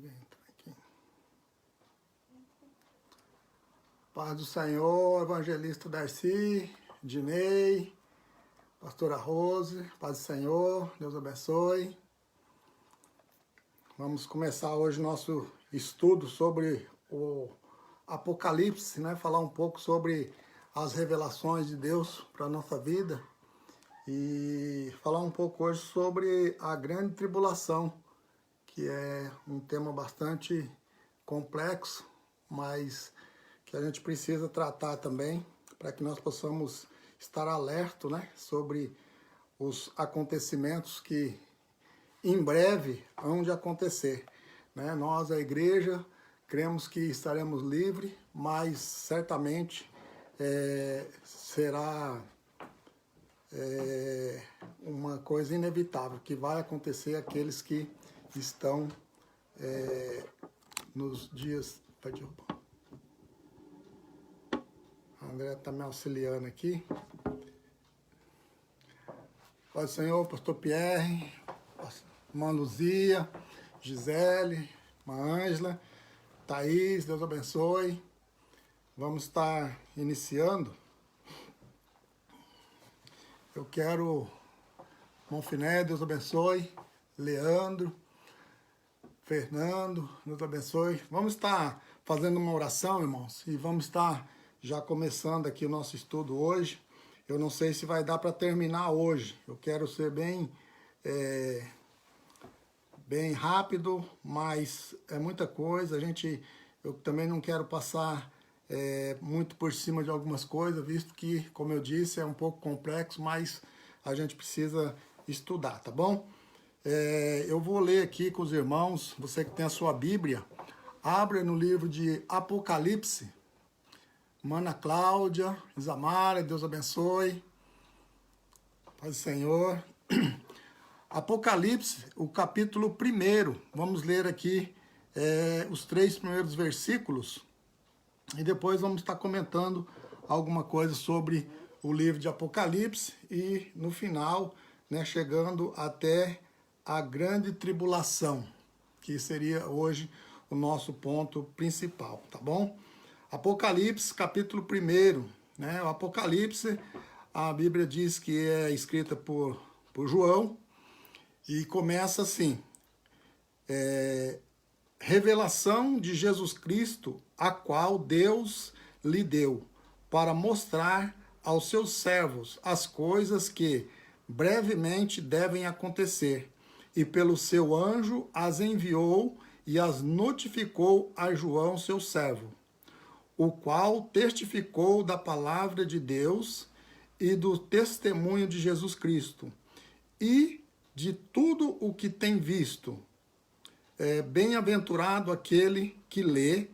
Alguém entra aqui. Paz do Senhor, evangelista Darcy, Dinei, pastora Rose, paz do Senhor, Deus abençoe. Vamos começar hoje nosso estudo sobre o Apocalipse, né? Falar um pouco sobre as revelações de Deus para a nossa vida e falar um pouco hoje sobre a grande tribulação, que é um tema bastante complexo, mas que a gente precisa tratar também para que nós possamos estar alerta, né, sobre os acontecimentos que em breve hão de acontecer, né? Nós, a igreja, cremos que estaremos livres, mas certamente será uma coisa inevitável, que vai acontecer àqueles que estão nos dias... Vai derrubar. A André está me auxiliando aqui. Pai do Senhor, pastor Pierre, irmã Luzia, Gisele, irmã Ângela, Thaís, Deus abençoe. Vamos estar iniciando. Eu quero, Monfiné, Deus abençoe, Leandro, Fernando, Deus abençoe. Vamos estar fazendo uma oração, irmãos, e vamos estar já começando aqui o nosso estudo hoje. Eu não sei se vai dar para terminar hoje. Eu quero ser bem rápido, mas é muita coisa. Eu também não quero passar muito por cima de algumas coisas, visto que, como eu disse, é um pouco complexo, mas a gente precisa estudar, tá bom? Eu vou ler aqui com os irmãos, você que tem a sua Bíblia, abra no livro de Apocalipse. Mana Cláudia, Isamara, Deus abençoe. Paz do Senhor. Apocalipse, o capítulo 1. Vamos ler aqui os 3 primeiros versículos e depois vamos estar comentando alguma coisa sobre o livro de Apocalipse e no final, né, chegando até a grande tribulação, que seria hoje o nosso ponto principal, tá bom? Apocalipse, capítulo 1, né? O Apocalipse, a Bíblia diz que é escrita por João e começa assim: revelação de Jesus Cristo, a qual Deus lhe deu, para mostrar aos seus servos as coisas que brevemente devem acontecer, e pelo seu anjo as enviou e as notificou a João, seu servo, o qual testificou da palavra de Deus e do testemunho de Jesus Cristo, e de tudo o que tem visto. Bem-aventurado aquele que lê,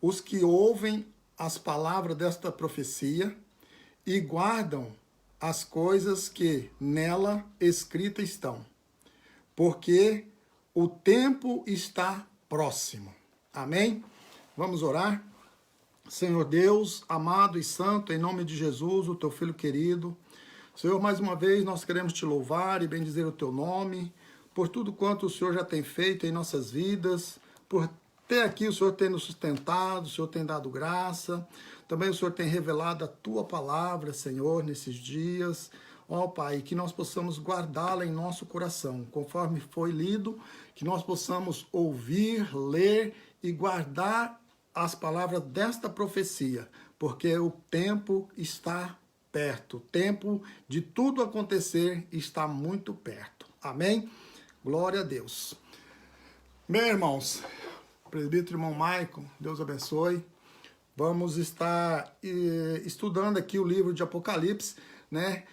os que ouvem as palavras desta profecia e guardam as coisas que nela escritas estão, porque o tempo está próximo. Amém? Vamos orar? Senhor Deus, amado e santo, em nome de Jesus, o teu Filho querido, Senhor, mais uma vez nós queremos te louvar e bendizer o teu nome, por tudo quanto o Senhor já tem feito em nossas vidas, por ter aqui o Senhor tem nos sustentado, o Senhor tem dado graça, também o Senhor tem revelado a tua palavra, Senhor, nesses dias. Ó Pai, que nós possamos guardá-la em nosso coração, conforme foi lido, que nós possamos ouvir, ler e guardar as palavras desta profecia, porque o tempo está perto, o tempo de tudo acontecer está muito perto. Amém? Glória a Deus. Meus irmãos, presbítero irmão Maicon, Deus abençoe. Vamos estar estudando aqui o livro de Apocalipse, né?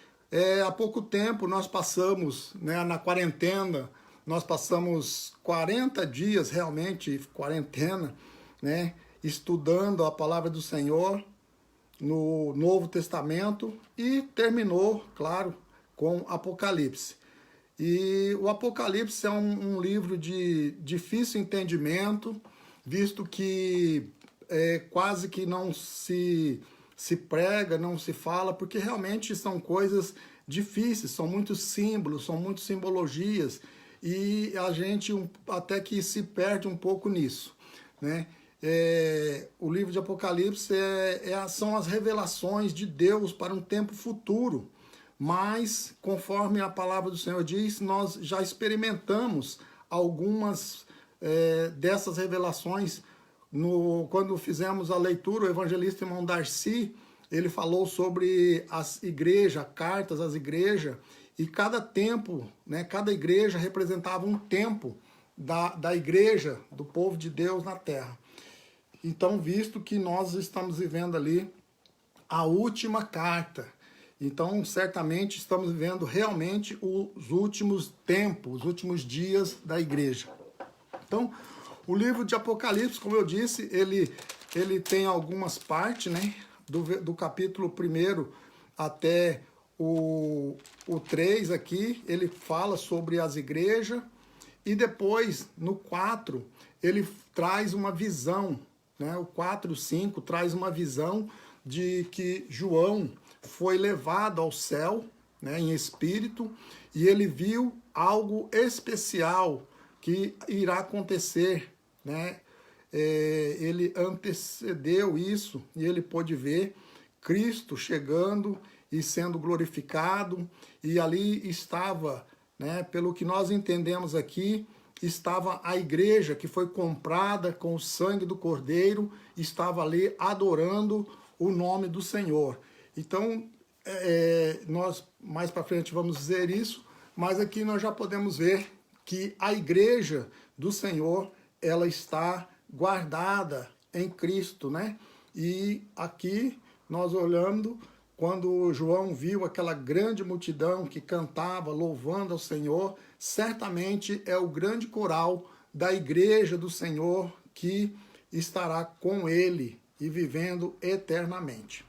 Há pouco tempo nós passamos, né, na quarentena, nós passamos 40 dias realmente, quarentena, né, estudando a palavra do Senhor no Novo Testamento e terminou, claro, com Apocalipse. E o Apocalipse é um livro de difícil entendimento, visto que quase que não se prega, não se fala, porque realmente são coisas difíceis, são muitos símbolos, são muitas simbologias, e a gente até que se perde um pouco nisso, né? O livro de Apocalipse são as revelações de Deus para um tempo futuro, mas, conforme a palavra do Senhor diz, nós já experimentamos algumas dessas revelações. Quando fizemos a leitura, o evangelista irmão Darcy, ele falou sobre as igrejas, cartas às igrejas, e cada tempo, né, cada igreja representava um tempo da igreja, do povo de Deus na terra. Então, visto que nós estamos vivendo ali a última carta, então certamente estamos vivendo realmente os últimos tempos, os últimos dias da igreja. Então, o livro de Apocalipse, como eu disse, ele tem algumas partes, né? Do capítulo 1 até o 3 aqui, ele fala sobre as igrejas, e depois, no 4, ele traz uma visão, né? O 4 e o 5 traz uma visão de que João foi levado ao céu, né, em espírito, e ele viu algo especial que irá acontecer, né? Ele antecedeu isso e ele pôde ver Cristo chegando e sendo glorificado, e ali estava, né, pelo que nós entendemos aqui, estava a igreja que foi comprada com o sangue do Cordeiro, estava ali adorando o nome do Senhor. Então, nós mais para frente vamos dizer isso, mas aqui nós já podemos ver que a igreja do Senhor, ela está guardada em Cristo, né? E aqui nós olhando, quando João viu aquela grande multidão que cantava, louvando ao Senhor, certamente é o grande coral da igreja do Senhor que estará com ele e vivendo eternamente.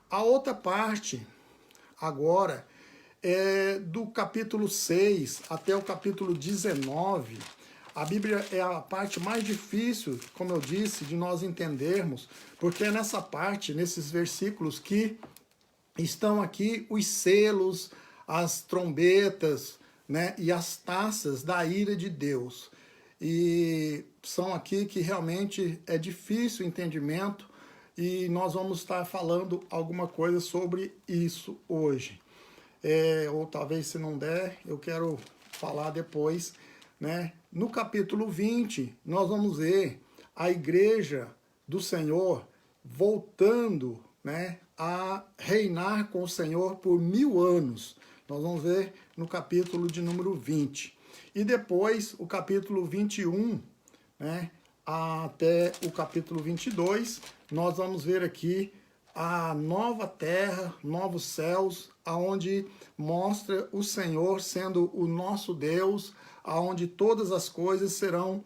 A outra parte, agora, é do capítulo 6 até o capítulo 19. A Bíblia é a parte mais difícil, como eu disse, de nós entendermos, porque é nessa parte, nesses versículos, que estão aqui os selos, as trombetas, né, e as taças da ira de Deus. E são aqui que realmente é difícil o entendimento, e nós vamos estar falando alguma coisa sobre isso hoje. Ou talvez, se não der, eu quero falar depois, né? No capítulo 20, nós vamos ver a igreja do Senhor voltando, né, a reinar com o Senhor por 1000 anos. Nós vamos ver no capítulo de número 20. E depois, o capítulo 21, né, até o capítulo 22, nós vamos ver aqui a nova terra, novos céus, aonde mostra o Senhor sendo o nosso Deus, aonde todas as coisas serão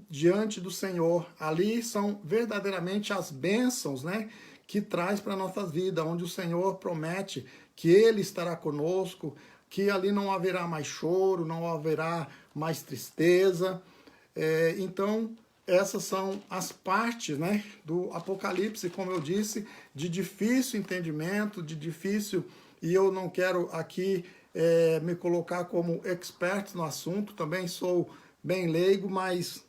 diante do Senhor. Ali são verdadeiramente as bênçãos, né, que traz para a nossa vida, onde o Senhor promete que Ele estará conosco, que ali não haverá mais choro, não haverá mais tristeza. Então, essas são as partes, né, do Apocalipse, como eu disse, de difícil entendimento, e eu não quero aqui me colocar como expert no assunto, também sou bem leigo, mas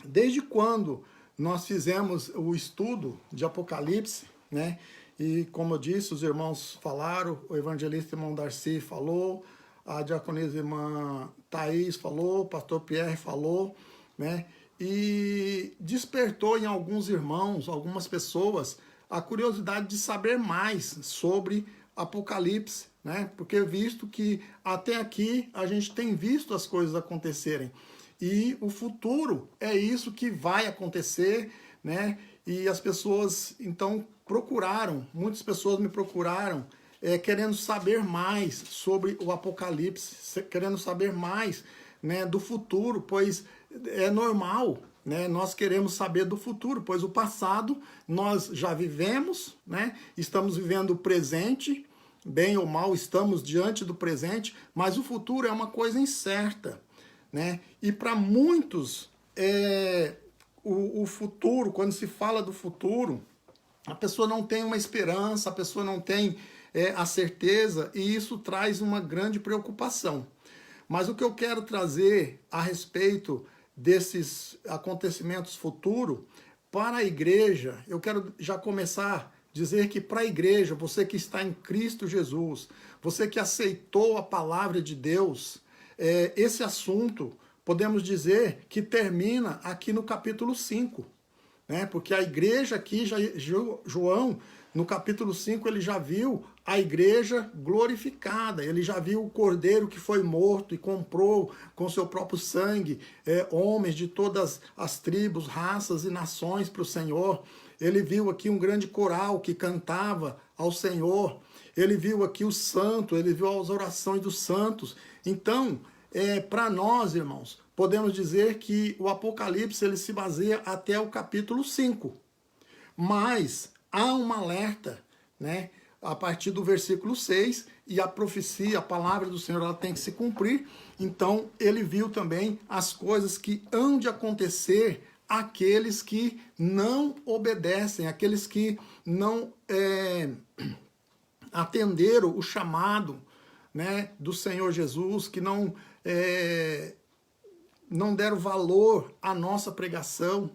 desde quando nós fizemos o estudo de Apocalipse, né, e como eu disse, os irmãos falaram, o evangelista irmão Darcy falou, a diaconisa irmã Thaís falou, o pastor Pierre falou, né, e despertou em alguns irmãos, algumas pessoas, a curiosidade de saber mais sobre Apocalipse, né? Porque visto que até aqui a gente tem visto as coisas acontecerem, e o futuro é isso que vai acontecer, né? E as pessoas então procuraram, muitas pessoas me procuraram, querendo saber mais sobre o Apocalipse, querendo saber mais, né, do futuro, pois é normal, né? Nós queremos saber do futuro, pois o passado nós já vivemos, né? Estamos vivendo o presente, bem ou mal estamos diante do presente, mas o futuro é uma coisa incerta, né? E para muitos, o futuro, quando se fala do futuro, a pessoa não tem uma esperança, a pessoa não tem a certeza, e isso traz uma grande preocupação. Mas o que eu quero trazer a respeito desses acontecimentos futuros para a igreja, eu quero já começar a dizer que para a igreja, você que está em Cristo Jesus, você que aceitou a palavra de Deus, esse assunto, podemos dizer que termina aqui no capítulo 5, né? Porque a igreja aqui, João, no capítulo 5, ele já viu a igreja glorificada, ele já viu o cordeiro que foi morto e comprou com seu próprio sangue homens de todas as tribos, raças e nações para o Senhor. Ele viu aqui um grande coral que cantava ao Senhor. Ele viu aqui o santo, ele viu as orações dos santos. Então, para nós, irmãos, podemos dizer que o Apocalipse ele se baseia até o capítulo 5. Mas há um alerta, né, a partir do versículo 6, e a profecia, a palavra do Senhor, ela tem que se cumprir. Então, ele viu também as coisas que hão de acontecer àqueles que não obedecem, aqueles que não atenderam o chamado, né, do Senhor Jesus, que não deram valor à nossa pregação.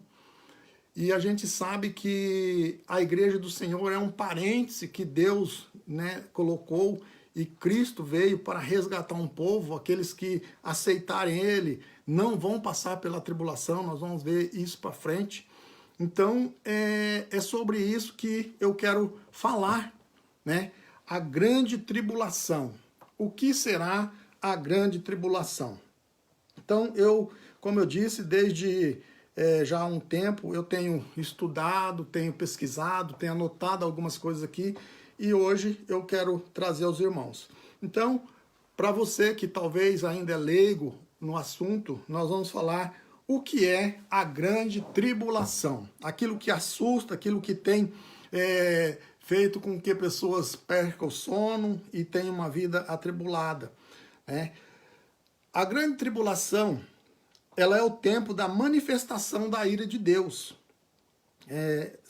E a gente sabe que a igreja do Senhor é um parêntese que Deus, né, colocou, e Cristo veio para resgatar um povo. Aqueles que aceitarem Ele não vão passar pela tribulação, nós vamos ver isso para frente. Então, é sobre isso que eu quero falar, né? A grande tribulação. O que será a grande tribulação? Então, como eu disse, desde já há um tempo, eu tenho estudado, tenho pesquisado, tenho anotado algumas coisas aqui, e hoje eu quero trazer aos irmãos. Então, para você que talvez ainda é leigo no assunto, nós vamos falar o que é a grande tribulação. Aquilo que assusta, aquilo que tem feito com que pessoas percam o sono e tenham uma vida atribulada, né? A grande tribulação, ela é o tempo da manifestação da ira de Deus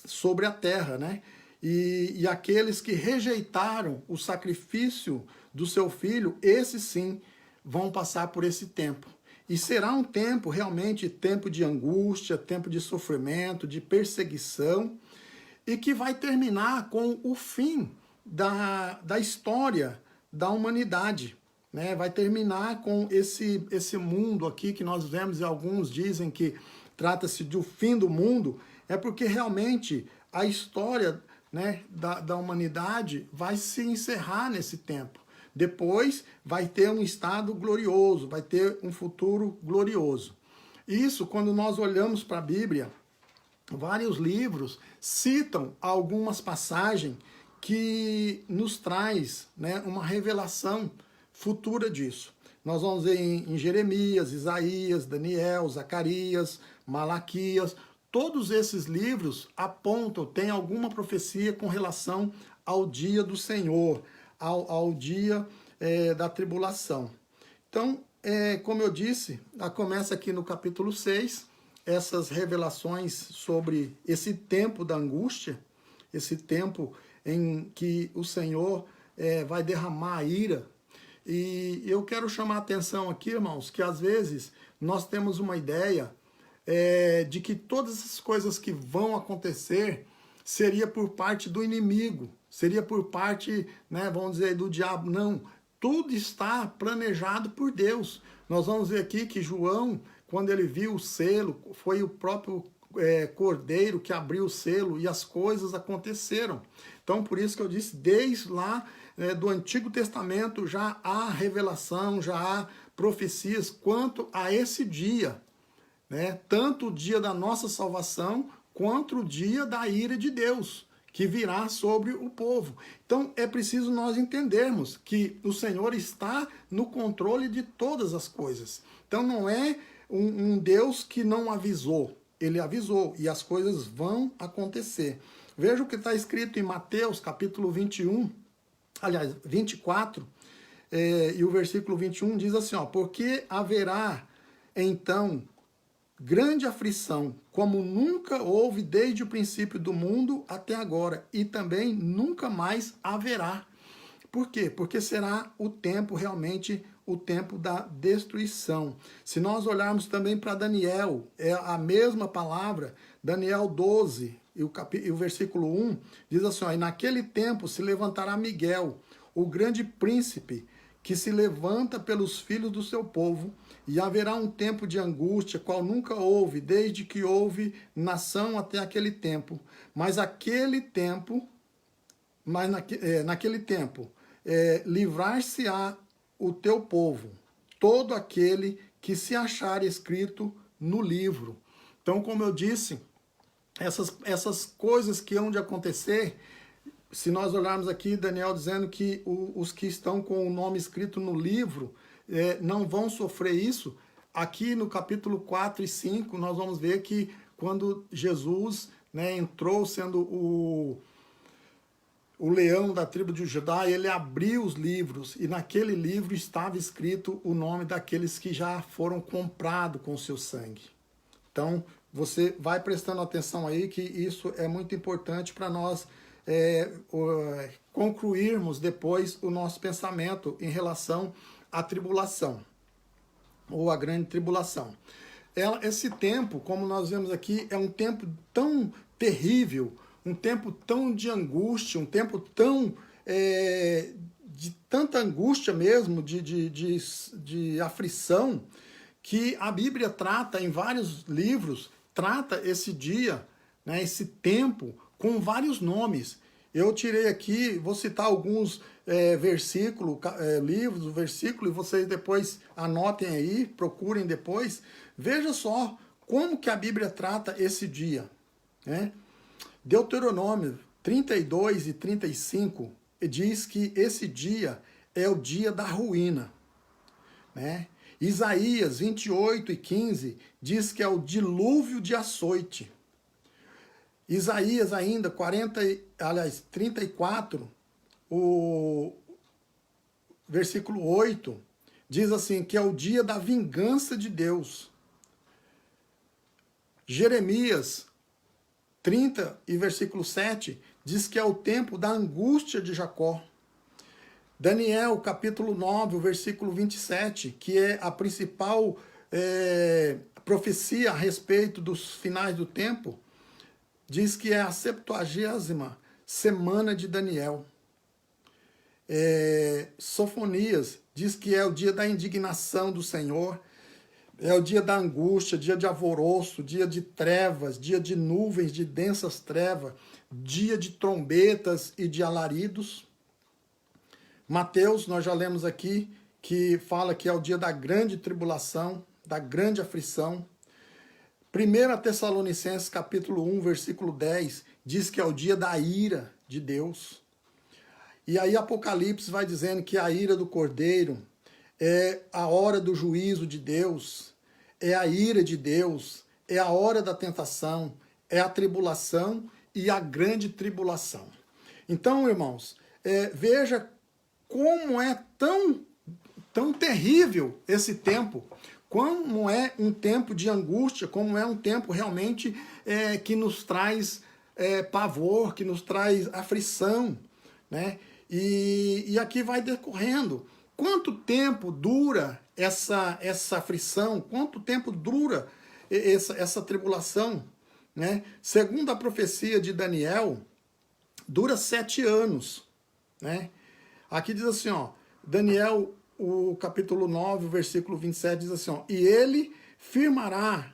sobre a terra, né? E aqueles que rejeitaram o sacrifício do seu filho, esses sim vão passar por esse tempo. E será um tempo, realmente, tempo de angústia, tempo de sofrimento, de perseguição, e que vai terminar com o fim da história da humanidade, né? Vai terminar com esse mundo aqui que nós vemos, e alguns dizem que trata-se do fim do mundo, é porque realmente a história, né, da humanidade vai se encerrar nesse tempo. Depois vai ter um estado glorioso, vai ter um futuro glorioso. Isso, quando nós olhamos para a Bíblia, vários livros citam algumas passagens que nos traz, né, uma revelação futura disso. Nós vamos ver em Jeremias, Isaías, Daniel, Zacarias, Malaquias. Todos esses livros apontam, tem alguma profecia com relação ao dia do Senhor, ao dia da tribulação. Então, como eu disse, começa aqui no capítulo 6, essas revelações sobre esse tempo da angústia, esse tempo em que o Senhor vai derramar a ira. E eu quero chamar a atenção aqui, irmãos, que às vezes nós temos uma ideia de que todas as coisas que vão acontecer seria por parte do inimigo, seria por parte, né, vamos dizer, do diabo. Não, tudo está planejado por Deus. Nós vamos ver aqui que João, quando ele viu o selo, foi o próprio cordeiro que abriu o selo e as coisas aconteceram. Então, por isso que eu disse, desde lá do Antigo Testamento já há revelação, já há profecias quanto a esse dia, né? Tanto o dia da nossa salvação, quanto o dia da ira de Deus, que virá sobre o povo. Então, é preciso nós entendermos que o Senhor está no controle de todas as coisas. Então, não é um Deus que não avisou. Ele avisou e as coisas vão acontecer. Veja o que está escrito em Mateus, capítulo 24, e o versículo 21 diz assim, ó, porque haverá, então, grande aflição, como nunca houve desde o princípio do mundo até agora, e também nunca mais haverá. Por quê? Porque será o tempo realmente, o tempo da destruição. Se nós olharmos também para Daniel, é a mesma palavra, Daniel 12, e o versículo 1, diz assim, ó, e naquele tempo se levantará Miguel, o grande príncipe, que se levanta pelos filhos do seu povo, e haverá um tempo de angústia, qual nunca houve, desde que houve nação até aquele tempo. Mas naquele tempo, livrar-se-á o teu povo, todo aquele que se achar escrito no livro. Então, como eu disse, essas coisas que hão de acontecer, se nós olharmos aqui, Daniel dizendo que os que estão com o nome escrito no livro não vão sofrer isso. Aqui no capítulo 4 e 5, nós vamos ver que quando Jesus, né, entrou sendo o leão da tribo de Judá, ele abriu os livros, e naquele livro estava escrito o nome daqueles que já foram comprados com o seu sangue. Então, você vai prestando atenção aí que isso é muito importante para nós concluirmos depois o nosso pensamento em relação à tribulação, ou à grande tribulação. Esse tempo, como nós vemos aqui, é um tempo tão terrível, um tempo tão de angústia, um tempo tão de tanta angústia mesmo, de aflição, que a Bíblia trata em vários livros, trata esse dia, né, esse tempo, com vários nomes. Eu tirei aqui, vou citar alguns livros, versículo, e vocês depois anotem aí, procurem depois. Veja só como que a Bíblia trata esse dia, né? Deuteronômio 32 e 35 diz que esse dia é o dia da ruína, né? Isaías 28 e 15 diz que é o dilúvio de açoite. Isaías ainda 34, o versículo 8, diz assim, que é o dia da vingança de Deus. Jeremias 30 e versículo 7 diz que é o tempo da angústia de Jacó. Daniel, capítulo 9, o versículo 27, que é a principal profecia a respeito dos finais do tempo, diz que é a 70ª semana de Daniel. Sofonias diz que é o dia da indignação do Senhor, é o dia da angústia, dia de alvoroço, dia de trevas, dia de nuvens, de densas trevas, dia de trombetas e de alaridos. Mateus, nós já lemos aqui, que fala que é o dia da grande tribulação, da grande aflição. 1 Tessalonicenses capítulo 1, versículo 10, diz que é o dia da ira de Deus. E aí Apocalipse vai dizendo que a ira do Cordeiro é a hora do juízo de Deus, é a ira de Deus, é a hora da tentação, é a tribulação e a grande tribulação. Então, irmãos, veja como é tão terrível esse tempo, como é um tempo de angústia, como é um tempo realmente que nos traz pavor, que nos traz aflição, né? E aqui vai decorrendo. Quanto tempo dura essa aflição? Quanto tempo dura essa tribulação? Né? Segundo a profecia de Daniel, dura 7 anos. Né? Aqui diz assim, ó, Daniel, o capítulo 9, o versículo 27, diz assim, ó, e ele firmará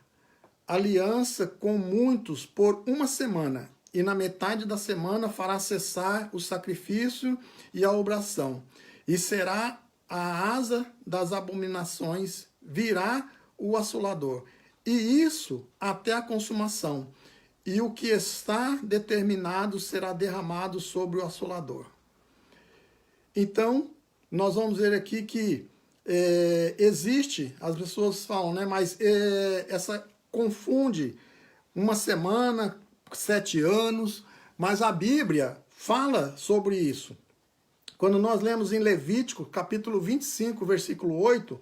aliança com muitos por 1 semana, e na metade da semana fará cessar o sacrifício e a obração, e será a asa das abominações, virá o assolador, e isso até a consumação, e o que está determinado será derramado sobre o assolador. Então, nós vamos ver aqui que existe, as pessoas falam, né, mas essa confunde 1 semana, 7 anos, mas a Bíblia fala sobre isso. Quando nós lemos em Levítico, capítulo 25, versículo 8,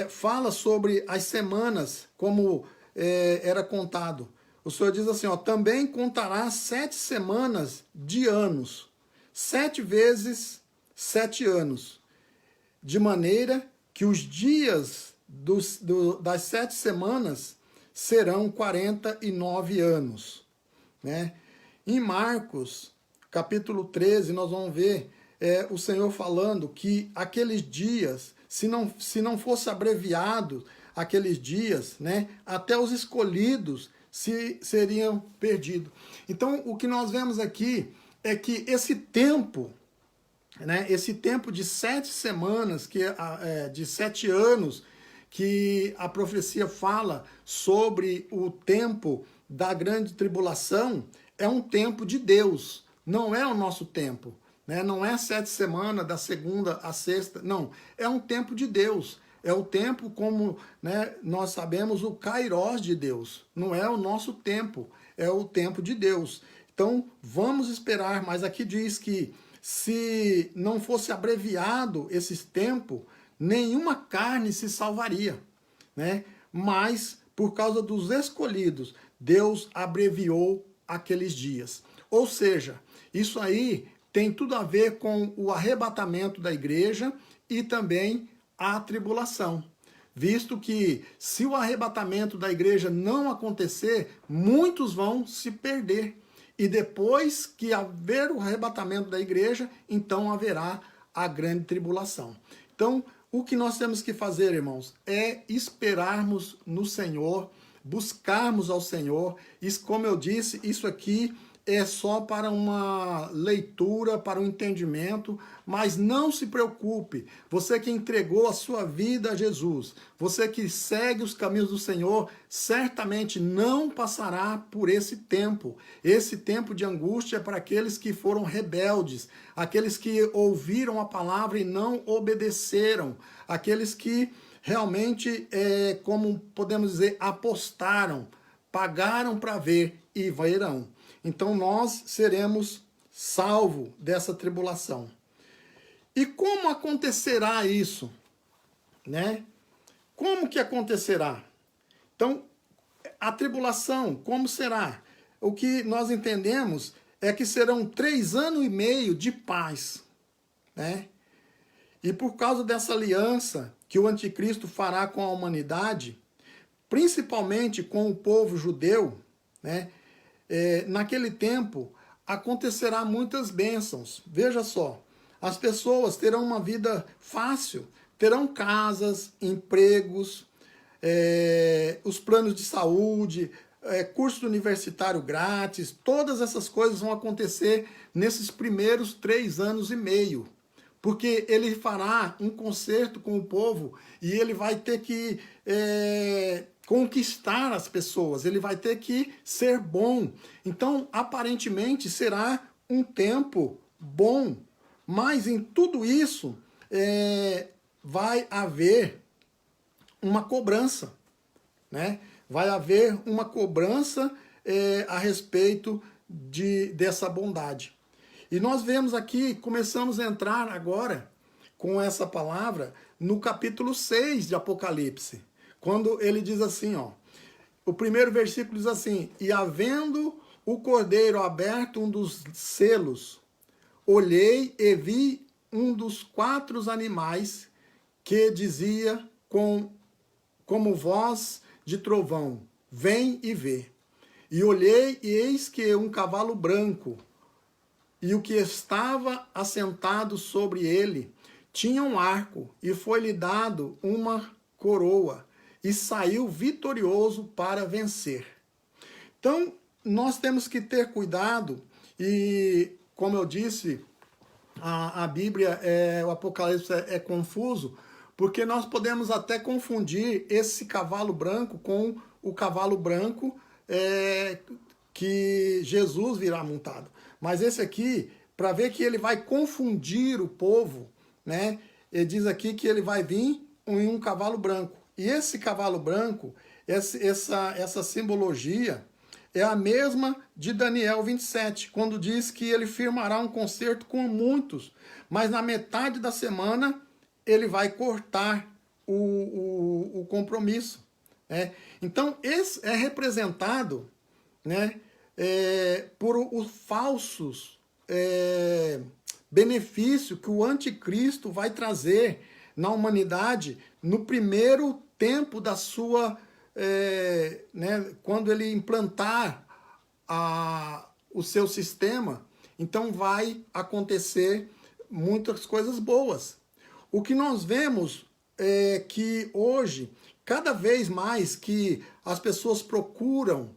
fala sobre as semanas, como era contado. O Senhor diz assim, ó, também contará 7 semanas de anos, 7 vezes 7 anos. de maneira que os dias das 7 semanas serão 49 anos. Né? Em Marcos, capítulo 13, nós vamos ver o Senhor falando que aqueles dias, se não fosse abreviado aqueles dias, né, até os escolhidos seriam perdidos. Então, o que nós vemos aqui é que esse tempo, né, esse tempo de 7 semanas, de 7 anos, que a profecia fala sobre o tempo da grande tribulação, é um tempo de Deus, não é o nosso tempo. Né? Não é 7 semanas, da segunda à sexta, não. É um tempo de Deus. É o tempo, como, né, nós sabemos, o Kairós de Deus. Não é o nosso tempo, é o tempo de Deus. Então, vamos esperar, mas aqui diz que se não fosse abreviado esse tempo, nenhuma carne se salvaria, né? Mas, por causa dos escolhidos, Deus abreviou aqueles dias. Ou seja, isso aí tem tudo a ver com o arrebatamento da igreja e também a tribulação. Visto que, se o arrebatamento da igreja não acontecer, muitos vão se perder. E depois que haver o arrebatamento da igreja, então haverá a grande tribulação. Então, o que nós temos que fazer, irmãos, é esperarmos no Senhor, buscarmos ao Senhor. Isso, como eu disse, isso aqui é só para uma leitura, para um entendimento, mas não se preocupe. Você que entregou a sua vida a Jesus, você que segue os caminhos do Senhor, certamente não passará por esse tempo. Esse tempo de angústia é para aqueles que foram rebeldes, aqueles que ouviram a palavra e não obedeceram, aqueles que realmente, como podemos dizer, apostaram, pagaram para ver e verão. Então nós seremos salvos dessa tribulação. E como acontecerá isso? Né? Como que acontecerá? Então, a tribulação, como será? O que nós entendemos é que serão 3 anos e meio de paz. Né? E por causa dessa aliança que o anticristo fará com a humanidade, principalmente com o povo judeu, né? Naquele tempo acontecerá muitas bênçãos. Veja só, as pessoas terão uma vida fácil, terão casas, empregos, os planos de saúde, curso universitário grátis, todas essas coisas vão acontecer nesses primeiros 3 anos e meio. Porque ele fará um concerto com o povo e ele vai ter que conquistar as pessoas, ele vai ter que ser bom. Então, aparentemente, será um tempo bom, mas em tudo isso vai haver uma cobrança, né? Vai haver uma cobrança a respeito dessa bondade. E nós vemos aqui, começamos a entrar agora com essa palavra no capítulo 6 de Apocalipse, quando ele diz assim, ó, o primeiro versículo diz assim: e havendo o cordeiro aberto um dos selos, olhei e vi um dos 4 animais que dizia como voz de trovão, vem e vê. E olhei e eis que um cavalo branco, e o que estava assentado sobre ele tinha um arco, e foi-lhe dado uma coroa, e saiu vitorioso para vencer. Então, nós temos que ter cuidado, e como eu disse, a Bíblia, o Apocalipse é confuso, porque nós podemos até confundir esse cavalo branco com o cavalo branco que Jesus virá montado. Mas esse aqui, para ver que ele vai confundir o povo, né? Ele diz aqui que ele vai vir em um cavalo branco. E esse cavalo branco, essa simbologia, é a mesma de Daniel 27, quando diz que ele firmará um concerto com muitos, mas na metade da semana ele vai cortar o compromisso. Né? Então, esse é representado, né, por os falsos benefícios que o anticristo vai trazer na humanidade no primeiro tempo da sua, quando ele implantar o seu sistema, então vai acontecer muitas coisas boas. O que nós vemos é que hoje, cada vez mais que as pessoas procuram,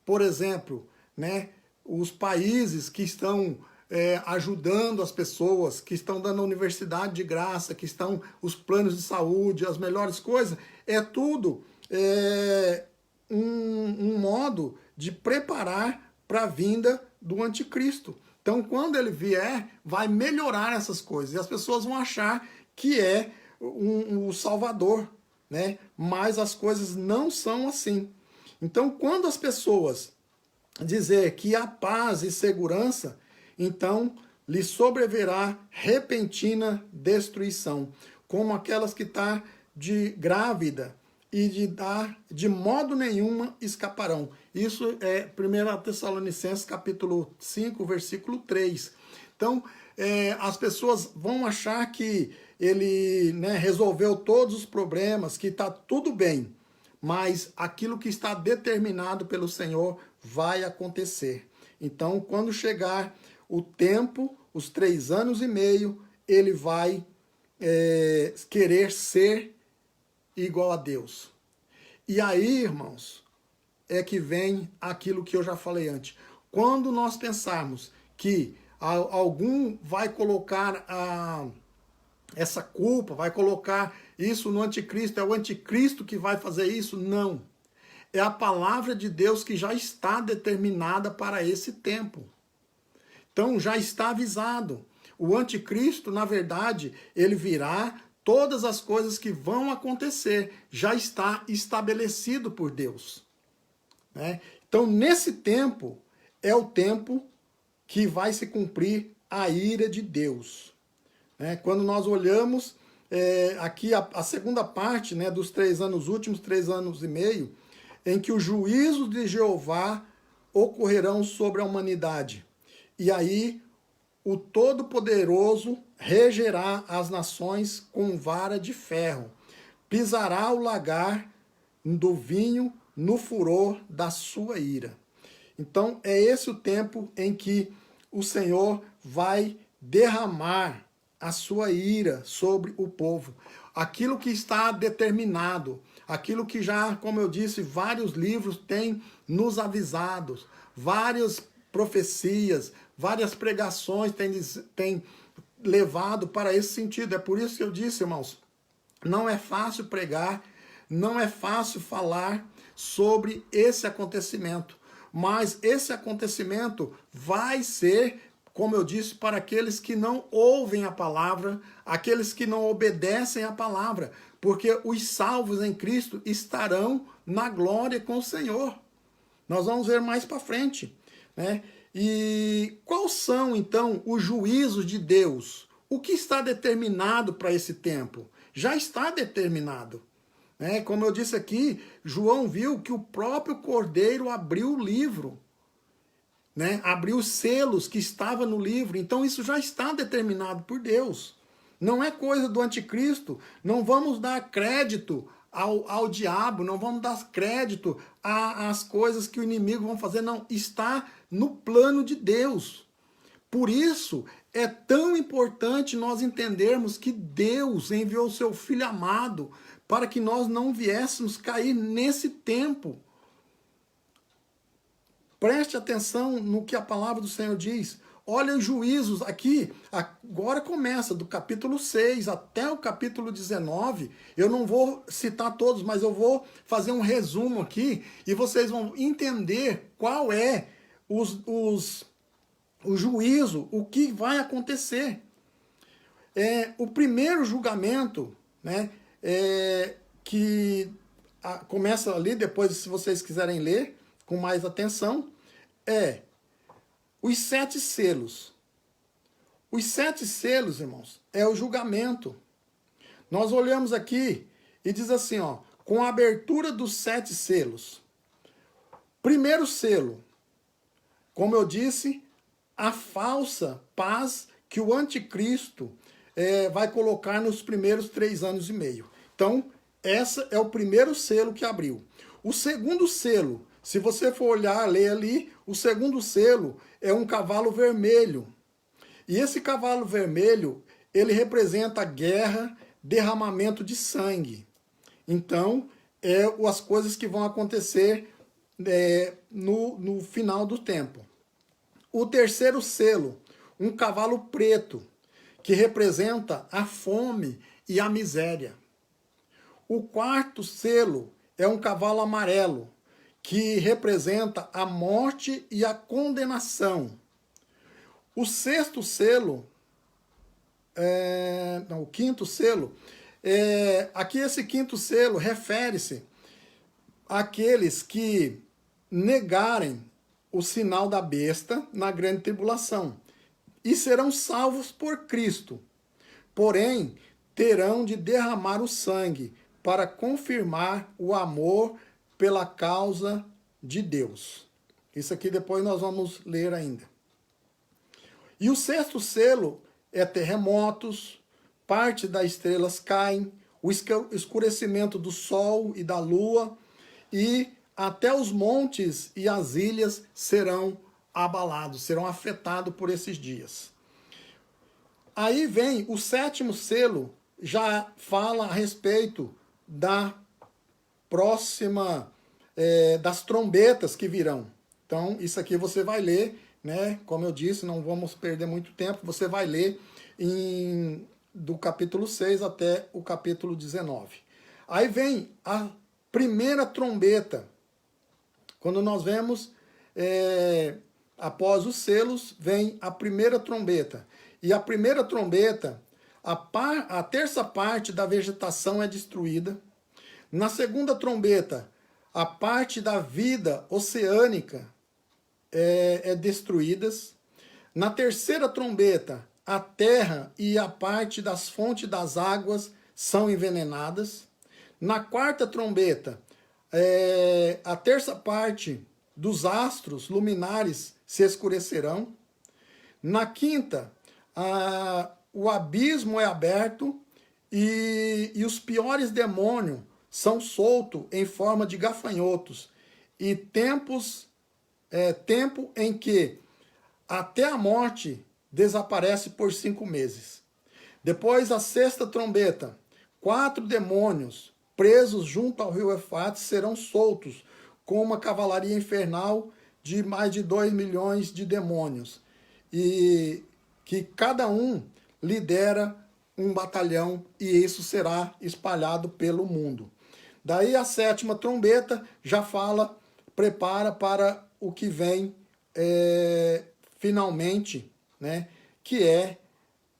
por exemplo, né, os países que estão ajudando as pessoas, que estão dando a universidade de graça, que estão os planos de saúde, as melhores coisas, é tudo um modo de preparar para a vinda do anticristo. Então, quando ele vier, vai melhorar essas coisas. E as pessoas vão achar que é o Salvador, né? Mas as coisas não são assim. Então, quando as pessoas dizer que há paz e segurança, então lhe sobrevirá repentina destruição, como aquelas que está de grávida, e de modo nenhuma escaparão. Isso é 1 Tessalonicenses capítulo 5, versículo 3. Então, as pessoas vão achar que ele, né, resolveu todos os problemas, que está tudo bem, mas aquilo que está determinado pelo Senhor vai acontecer. Então, quando chegar o tempo, os 3 anos e meio, ele vai querer ser igual a Deus. E aí, irmãos, é que vem aquilo que eu já falei antes. Quando nós pensarmos que algum vai colocar essa culpa, vai colocar isso no anticristo, é o anticristo que vai fazer isso, não. É a palavra de Deus que já está determinada para esse tempo. Então já está avisado. O anticristo, na verdade, ele virá, todas as coisas que vão acontecer já está estabelecido por Deus, né? Então, nesse tempo, é o tempo que vai se cumprir a ira de Deus, né? Quando nós olhamos aqui a segunda parte, né, dos 3 anos, últimos 3 anos e meio, em que os juízos de Jeová ocorrerão sobre a humanidade. E aí o Todo-Poderoso regerá as nações com vara de ferro, pisará o lagar do vinho no furor da sua ira. Então é esse o tempo em que o Senhor vai derramar a sua ira sobre o povo. Aquilo que está determinado, aquilo que já, como eu disse, vários livros têm nos avisados, várias profecias, várias pregações têm levado para esse sentido. É por isso que eu disse, irmãos, não é fácil pregar, não é fácil falar sobre esse acontecimento, mas esse acontecimento vai ser, como eu disse, para aqueles que não ouvem a palavra, aqueles que não obedecem a palavra, porque os salvos em Cristo estarão na glória com o Senhor. Nós vamos ver mais para frente, né? E quais são, então, os juízos de Deus? O que está determinado para esse tempo? Já está determinado, né? Como eu disse aqui, João viu que o próprio Cordeiro abriu o livro, né? Abriu os selos que estavam no livro. Então isso já está determinado por Deus. Não é coisa do anticristo. Não vamos dar crédito ao diabo, não vamos dar crédito às coisas que o inimigo vai fazer. Não, está no plano de Deus. Por isso é tão importante nós entendermos que Deus enviou o seu Filho amado para que nós não viéssemos cair nesse tempo. Preste atenção no que a palavra do Senhor diz. Olha os juízos aqui, agora começa do capítulo 6 até o capítulo 19. Eu não vou citar todos, mas eu vou fazer um resumo aqui e vocês vão entender qual é o juízo, o que vai acontecer. O primeiro julgamento, né, que começa ali, depois se vocês quiserem ler com mais atenção, os 7 selos. Os 7 selos, irmãos, é o julgamento. Nós olhamos aqui e diz assim, ó, com a abertura dos 7 selos. Primeiro selo, como eu disse, a falsa paz que o anticristo vai colocar nos primeiros 3 anos e meio. Então, esse é o primeiro selo que abriu. O segundo selo, se você for olhar, ler ali, o segundo selo é um cavalo vermelho. E esse cavalo vermelho, ele representa guerra, derramamento de sangue. Então, as coisas que vão acontecer no final do tempo. O terceiro selo, um cavalo preto, que representa a fome e a miséria. O quarto selo é um cavalo amarelo, que representa a morte e a condenação. O sexto selo, o quinto selo, aqui esse quinto selo refere-se àqueles que negarem o sinal da besta na grande tribulação e serão salvos por Cristo. Porém, terão de derramar o sangue para confirmar o amor pela causa de Deus. Isso aqui depois nós vamos ler ainda. E o sexto selo é terremotos, parte das estrelas caem, o escurecimento do sol e da lua, e até os montes e as ilhas serão abalados, serão afetados por esses dias. Aí vem o sétimo selo, já fala a respeito da próxima, das trombetas que virão. Então, isso aqui você vai ler, né? Como eu disse, não vamos perder muito tempo, você vai ler do capítulo 6 até o capítulo 19. Aí vem a primeira trombeta. Quando nós vemos, após os selos, vem a primeira trombeta. E a primeira trombeta, a terça parte da vegetação é destruída. Na segunda trombeta, a parte da vida oceânica é destruídas. Na terceira trombeta, a terra e a parte das fontes das águas são envenenadas. Na quarta trombeta, a terça parte dos astros luminares se escurecerão. Na quinta, o abismo é aberto e os piores demônios são soltos em forma de gafanhotos. E tempo em que até a morte desaparece por 5 meses. Depois, a sexta trombeta, 4 demônios presos junto ao rio Eufrates serão soltos com uma cavalaria infernal de mais de 2 milhões de demônios. E que cada um lidera um batalhão e isso será espalhado pelo mundo. Daí a sétima trombeta já fala, prepara para o que vem finalmente, né, que é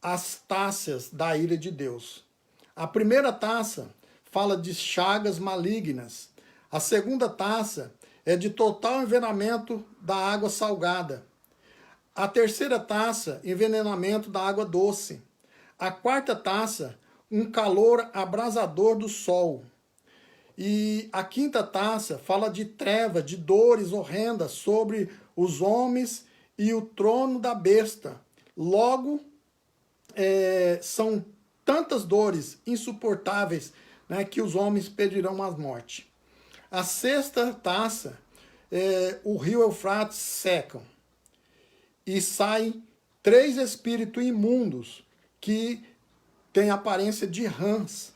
as taças da ira de Deus. A primeira taça fala de chagas malignas. A segunda taça é de total envenenamento da água salgada. A terceira taça, envenenamento da água doce. A quarta taça, um calor abrasador do sol. E a quinta taça fala de treva, de dores horrendas sobre os homens e o trono da besta. Logo, são tantas dores insuportáveis, né, que os homens pedirão a morte. A sexta taça, o rio Eufrates secam. E saem 3 espíritos imundos que têm aparência de rãs,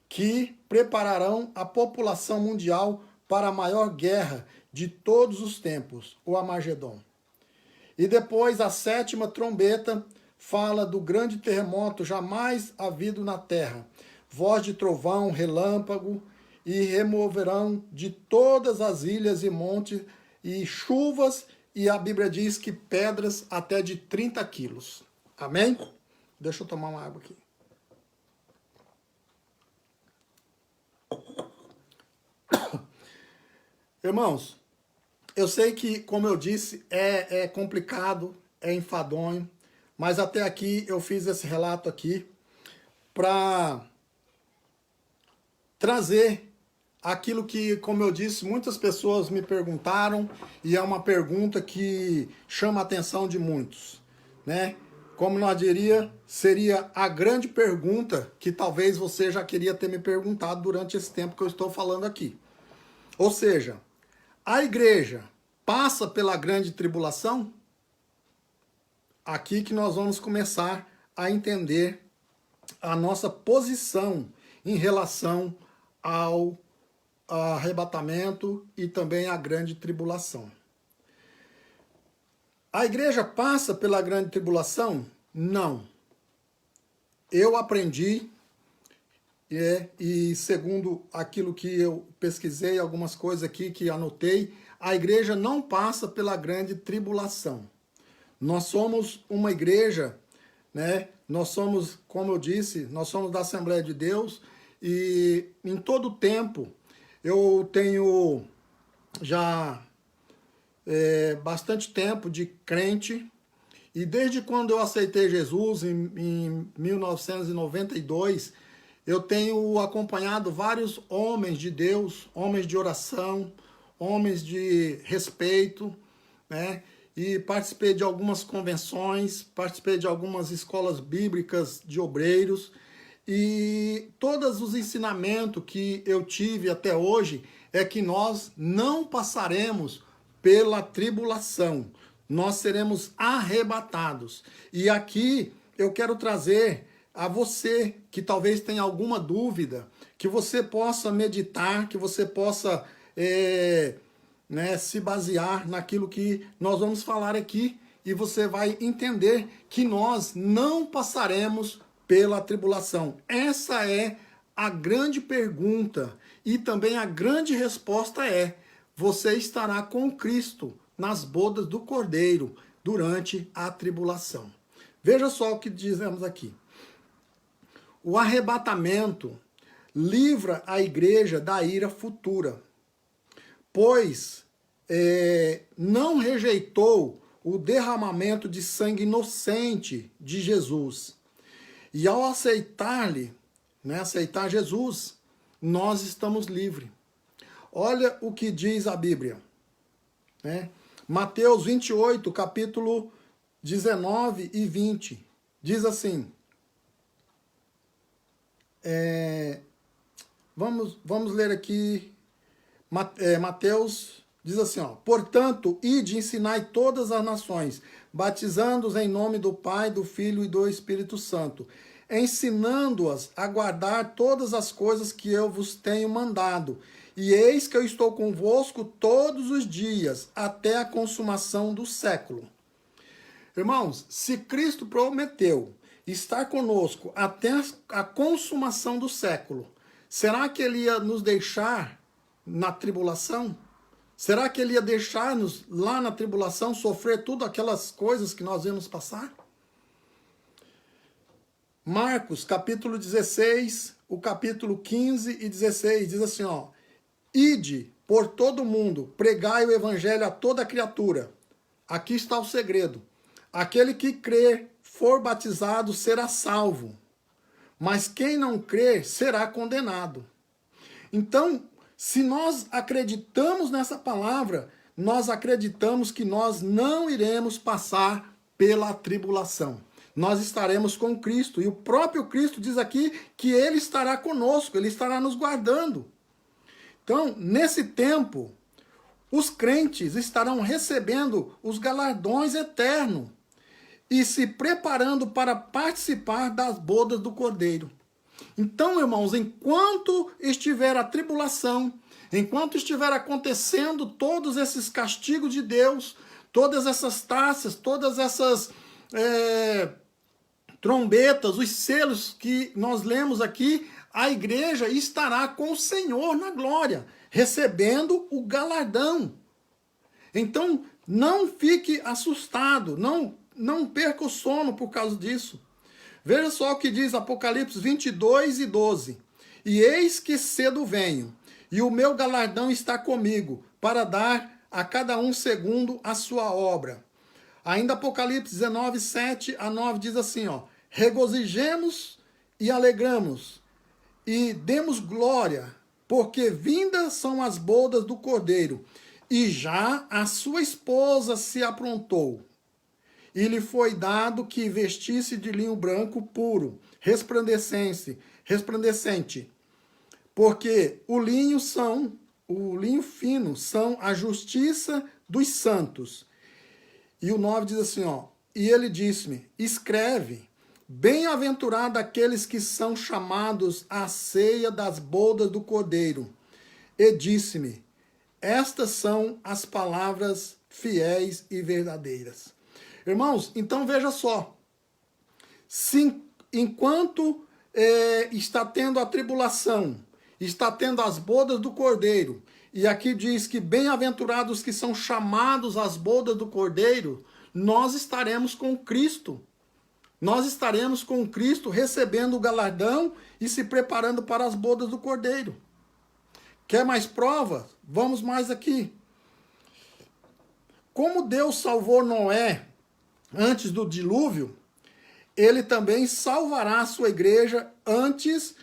que prepararão a população mundial para a maior guerra de todos os tempos, o Armagedon. E depois a sétima trombeta fala do grande terremoto jamais havido na terra, voz de trovão, relâmpago, e removerão de todas as ilhas e montes e chuvas, e a Bíblia diz que pedras até de 30 quilos. Amém? Deixa eu tomar uma água aqui. Irmãos, eu sei que, como eu disse, é complicado, é enfadonho, mas até aqui eu fiz esse relato aqui para trazer aquilo que, como eu disse, muitas pessoas me perguntaram, e é uma pergunta que chama a atenção de muitos, né? como nós diria, seria a grande pergunta que talvez você já queria ter me perguntado durante esse tempo que eu estou falando aqui. Ou seja, a igreja passa pela grande tribulação? Aqui que nós vamos começar a entender a nossa posição em relação ao arrebatamento e também à grande tribulação. A igreja passa pela grande tribulação? Não. Eu aprendi, e segundo aquilo que eu pesquisei, algumas coisas aqui que anotei, a igreja não passa pela grande tribulação. Nós somos uma igreja, né? Nós somos, como eu disse, nós somos da Assembleia de Deus, e em todo o tempo eu tenho já bastante tempo de crente, e desde quando eu aceitei Jesus em 1992, eu tenho acompanhado vários homens de Deus, homens de oração, homens de respeito, né? E participei de algumas convenções, participei de algumas escolas bíblicas de obreiros, e todos os ensinamentos que eu tive até hoje é que nós não passaremos pela tribulação, nós seremos arrebatados. E aqui eu quero trazer a você que talvez tenha alguma dúvida, que você possa meditar, que você possa se basear naquilo que nós vamos falar aqui, e você vai entender que nós não passaremos pela tribulação. Essa é a grande pergunta, e também a grande resposta é: você estará com Cristo nas bodas do Cordeiro durante a tribulação. Veja só o que dizemos aqui. O arrebatamento livra a igreja da ira futura, pois não rejeitou o derramamento de sangue inocente de Jesus. E ao aceitar-lhe, aceitar Jesus, nós estamos livres. Olha o que diz a Bíblia, né? Mateus 28, capítulo 19 e 20, diz assim, vamos ler aqui, Mateus diz assim, ó: portanto, ide e ensinai todas as nações, batizando-os em nome do Pai, do Filho e do Espírito Santo, ensinando-as a guardar todas as coisas que eu vos tenho mandado. E eis que eu estou convosco todos os dias, até a consumação do século. Irmãos, se Cristo prometeu estar conosco até a consumação do século, será que ele ia nos deixar na tribulação? Será que ele ia deixar-nos lá na tribulação sofrer tudo aquelas coisas que nós íamos passar? Marcos, capítulo 16, o capítulo 15 e 16, diz assim, ó: ide por todo mundo, pregai o evangelho a toda criatura. Aqui está o segredo. Aquele que crer, for batizado, será salvo. Mas quem não crer, será condenado. Então, se nós acreditamos nessa palavra, nós acreditamos que nós não iremos passar pela tribulação. Nós estaremos com Cristo. E o próprio Cristo diz aqui que ele estará conosco, ele estará nos guardando. Então, nesse tempo, os crentes estarão recebendo os galardões eternos e se preparando para participar das bodas do Cordeiro. Então, irmãos, enquanto estiver a tribulação, enquanto estiver acontecendo todos esses castigos de Deus, todas essas taças, todas essas trombetas, os selos que nós lemos aqui, a igreja estará com o Senhor na glória, recebendo o galardão. Então, não fique assustado, não perca o sono por causa disso. Veja só o que diz Apocalipse 22 e 12. E eis que cedo venho, e o meu galardão está comigo, para dar a cada um segundo a sua obra. Ainda Apocalipse 19, 7 a 9 diz assim, ó: regozijemos e alegramos, e demos glória, porque vindas são as bodas do Cordeiro, e já a sua esposa se aprontou. e lhe foi dado que vestisse de linho branco puro, resplandecente, porque o linho fino são a justiça dos santos. E o 9 diz assim, ó, e ele disse-me, escreve, bem-aventurado aqueles que são chamados à ceia das bodas do Cordeiro. E disse-me, estas são as palavras fiéis e verdadeiras. Irmãos, então veja só, enquanto está tendo a tribulação, está tendo as bodas do Cordeiro, e aqui diz que bem-aventurados que são chamados às bodas do Cordeiro, nós estaremos com Cristo. Nós estaremos com Cristo recebendo o galardão e se preparando para as bodas do Cordeiro. Quer mais prova? Vamos mais aqui. Como Deus salvou Noé antes do dilúvio, ele também salvará a sua igreja antes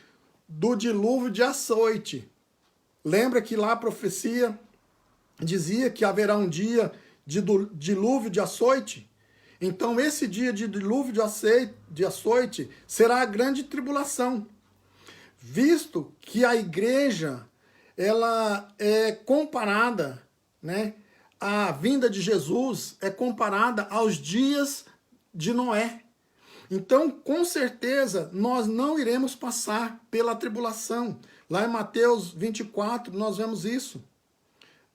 do dilúvio de açoite. Lembra que lá a profecia dizia que haverá um dia de dilúvio de açoite? Então esse dia de dilúvio de açoite será a grande tribulação. Visto que a igreja ela é comparada, né? A vinda de Jesus é comparada aos dias de Noé. Então, com certeza, nós não iremos passar pela tribulação. Lá em Mateus 24, nós vemos isso,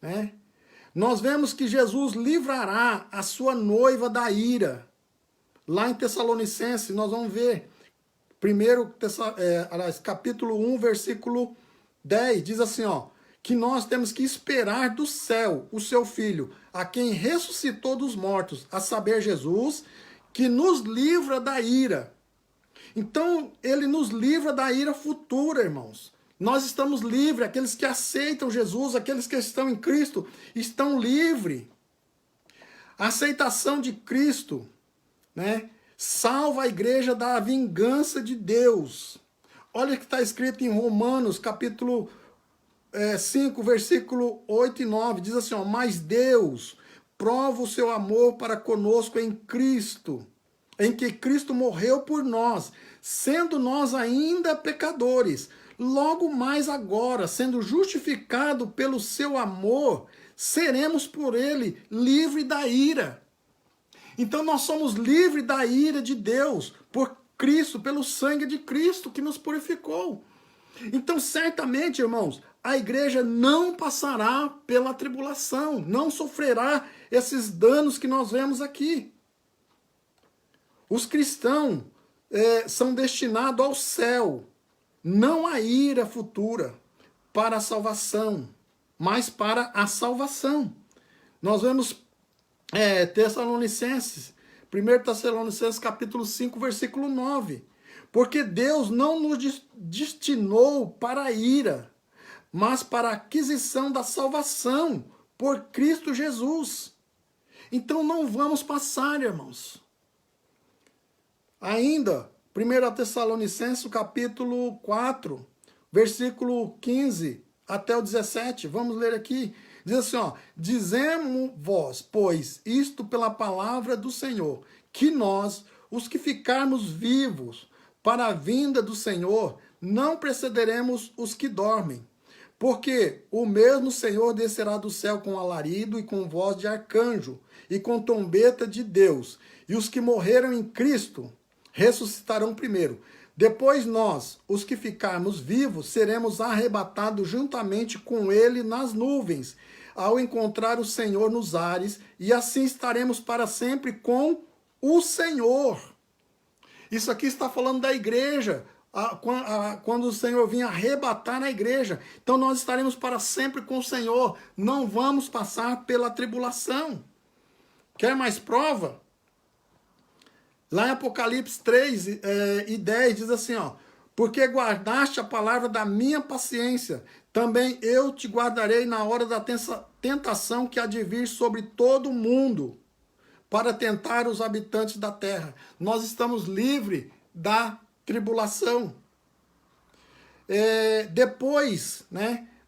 né? Nós vemos que Jesus livrará a sua noiva da ira. Lá em Tessalonicenses, nós vamos ver, capítulo 1, versículo 10, diz assim, ó, que nós temos que esperar do céu o seu Filho, a quem ressuscitou dos mortos, a saber, Jesus, que nos livra da ira. Então, ele nos livra da ira futura, irmãos. Nós estamos livres, aqueles que aceitam Jesus, aqueles que estão em Cristo, estão livres. A aceitação de Cristo, né, salva a igreja da vingança de Deus. Olha o que está escrito em Romanos, capítulo 5, versículo 8 e 9. Diz assim, ó, mas Deus prova o seu amor para conosco em Cristo, em que Cristo morreu por nós, sendo nós ainda pecadores. Logo mais agora, sendo justificado pelo seu amor, seremos por ele livres da ira. Então nós somos livres da ira de Deus, por Cristo, pelo sangue de Cristo que nos purificou. Então certamente, irmãos, a igreja não passará pela tribulação, não sofrerá esses danos que nós vemos aqui. Os cristãos são destinados ao céu, não à ira futura, para a salvação, mas para a salvação. Nós vemos Tessalonicenses, 1 Tessalonicenses capítulo 5, versículo 9. Porque Deus não nos destinou para a ira, mas para a aquisição da salvação por Cristo Jesus. Então não vamos passar, irmãos. Ainda, 1 Tessalonicenses capítulo 4, versículo 15 até o 17, vamos ler aqui. Diz assim, ó, dizemos-vos, pois, isto pela palavra do Senhor, que nós, os que ficarmos vivos para a vinda do Senhor, não precederemos os que dormem. Porque o mesmo Senhor descerá do céu com alarido e com voz de arcanjo e com trombeta de Deus. E os que morreram em Cristo ressuscitarão primeiro. Depois nós, os que ficarmos vivos, seremos arrebatados juntamente com ele nas nuvens, ao encontrar o Senhor nos ares, e assim estaremos para sempre com o Senhor. Isso aqui está falando da igreja, quando o Senhor vinha arrebatar a igreja. Então nós estaremos para sempre com o Senhor, não vamos passar pela tribulação. Quer mais prova? Lá em Apocalipse 3 e 10 diz assim, ó, porque guardaste a palavra da minha paciência, também eu te guardarei na hora da tentação que há de vir sobre todo o mundo, para tentar os habitantes da terra. Nós estamos livres da tribulação.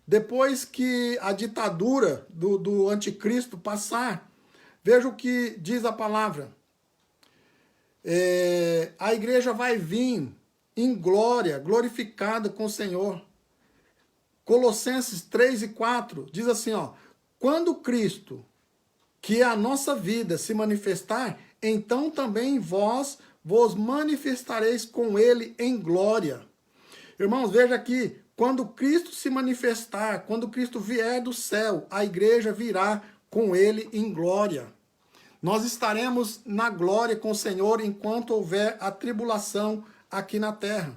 Depois que a ditadura do anticristo passar, veja o que diz a palavra. a igreja vai vir em glória, glorificada com o Senhor. Colossenses 3 e 4 diz assim, ó, quando Cristo, que é a nossa vida, se manifestar, então também vós vos manifestareis com ele em glória. Irmãos, veja aqui, quando Cristo se manifestar, quando Cristo vier do céu, a igreja virá com ele em glória. Nós estaremos na glória com o Senhor enquanto houver a tribulação aqui na terra.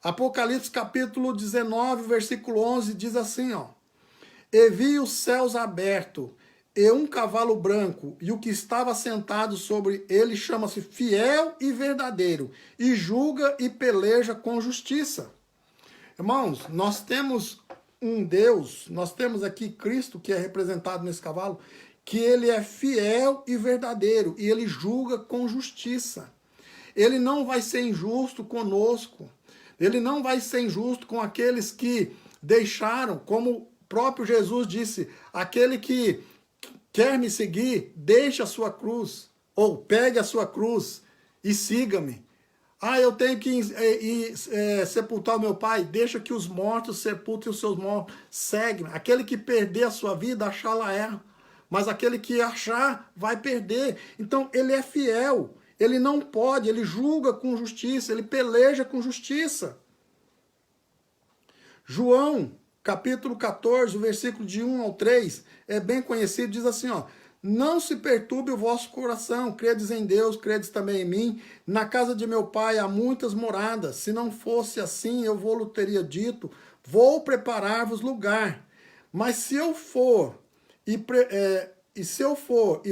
Apocalipse capítulo 19, versículo 11, diz assim, ó, e vi os céus abertos, e um cavalo branco, e o que estava sentado sobre ele chama-se Fiel e Verdadeiro, e julga e peleja com justiça. Irmãos, nós temos um Deus, nós temos aqui Cristo, que é representado nesse cavalo, que ele é fiel e verdadeiro, e ele julga com justiça. Ele não vai ser injusto conosco, ele não vai ser injusto com aqueles que deixaram, como o próprio Jesus disse, aquele que quer me seguir, deixe a sua cruz, ou pegue a sua cruz e siga-me. Ah, eu tenho que ir sepultar o meu pai, deixa que os mortos sepultem os seus mortos, segue-me. Aquele que perder a sua vida, achá-la-é, mas aquele que achar, vai perder. Então, ele é fiel, ele não pode, ele julga com justiça, ele peleja com justiça. João, capítulo 14, o versículo de 1 ao 3, é bem conhecido, diz assim, ó, não se perturbe o vosso coração, credes em Deus, credes também em mim. Na casa de meu pai há muitas moradas. Se não fosse assim, eu vou-lhe teria dito, vou preparar-vos lugar. Mas se eu for e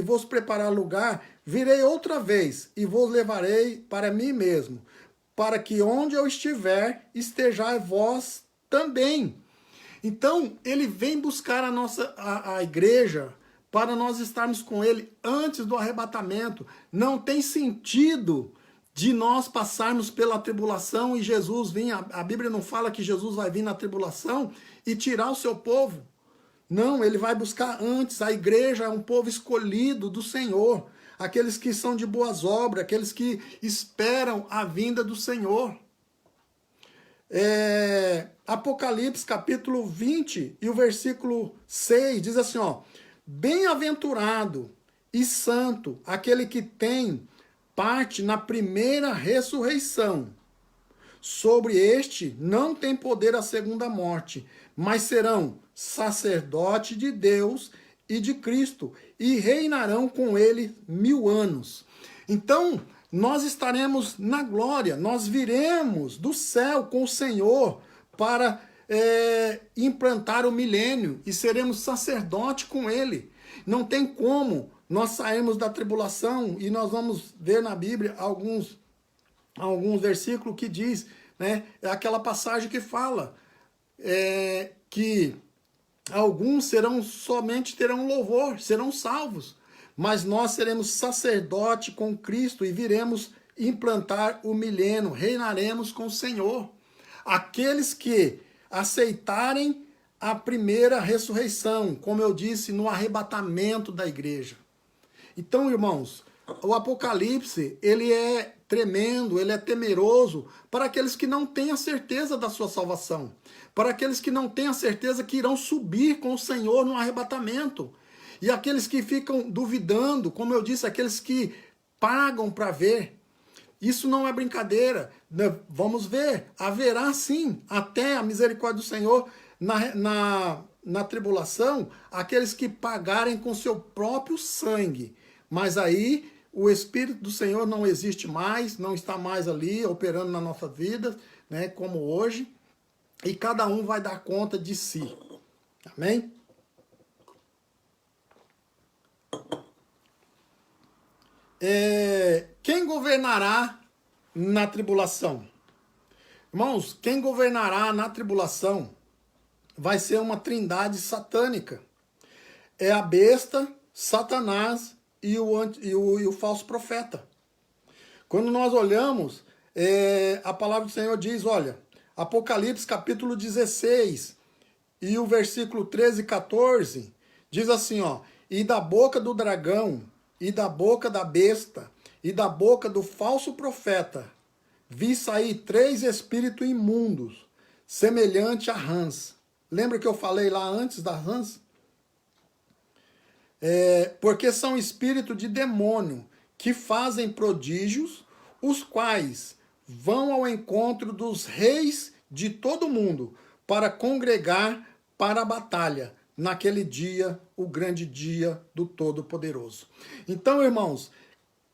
vos preparar lugar, virei outra vez e vos levarei para mim mesmo, para que onde eu estiver, estejais vós também. Então, ele vem buscar a igreja para nós estarmos com ele antes do arrebatamento. Não tem sentido de nós passarmos pela tribulação e Jesus vir. A Bíblia não fala que Jesus vai vir na tribulação e tirar o seu povo. Não, ele vai buscar antes. A igreja é um povo escolhido do Senhor. Aqueles que são de boas obras, aqueles que esperam a vinda do Senhor. Apocalipse capítulo 20 e o versículo 6 diz assim, ó, bem-aventurado e santo aquele que tem parte na primeira ressurreição. Sobre este não tem poder a segunda morte, mas serão sacerdote de Deus e de Cristo, e reinarão com ele 1000 anos. Então, nós estaremos na glória, nós viremos do céu com o Senhor para implantar o milênio e seremos sacerdote com ele. Não tem como nós sairmos da tribulação, e nós vamos ver na Bíblia alguns versículos que diz, né, é aquela passagem que fala que alguns somente terão louvor, serão salvos, mas nós seremos sacerdote com Cristo e viremos implantar o milênio, reinaremos com o Senhor. Aqueles que aceitarem a primeira ressurreição, como eu disse, no arrebatamento da igreja. Então, irmãos, o Apocalipse, ele é tremendo, ele é temeroso para aqueles que não têm a certeza da sua salvação, para aqueles que não têm a certeza que irão subir com o Senhor no arrebatamento, e aqueles que ficam duvidando, como eu disse, aqueles que pagam para ver. Isso não é brincadeira. Vamos ver, haverá sim, até a misericórdia do Senhor na tribulação, aqueles que pagarem com seu próprio sangue. Mas aí o Espírito do Senhor não existe mais, não está mais ali operando na nossa vida, né, como hoje, e cada um vai dar conta de si. Amém? Quem governará na tribulação? Irmãos, quem governará na tribulação vai ser uma trindade satânica. É a besta, Satanás e o falso profeta. Quando nós olhamos, a palavra do Senhor diz, olha, Apocalipse capítulo 16 e o versículo 13 e 14, diz assim, ó, e da boca do dragão e da boca da besta e da boca do falso profeta vi sair 3 espíritos imundos, semelhante a rãs. Lembra que eu falei lá antes da rãs? Porque são espíritos de demônio, que fazem prodígios, os quais vão ao encontro dos reis de todo mundo, para congregar para a batalha, naquele dia, o grande dia do Todo-Poderoso. Então, irmãos,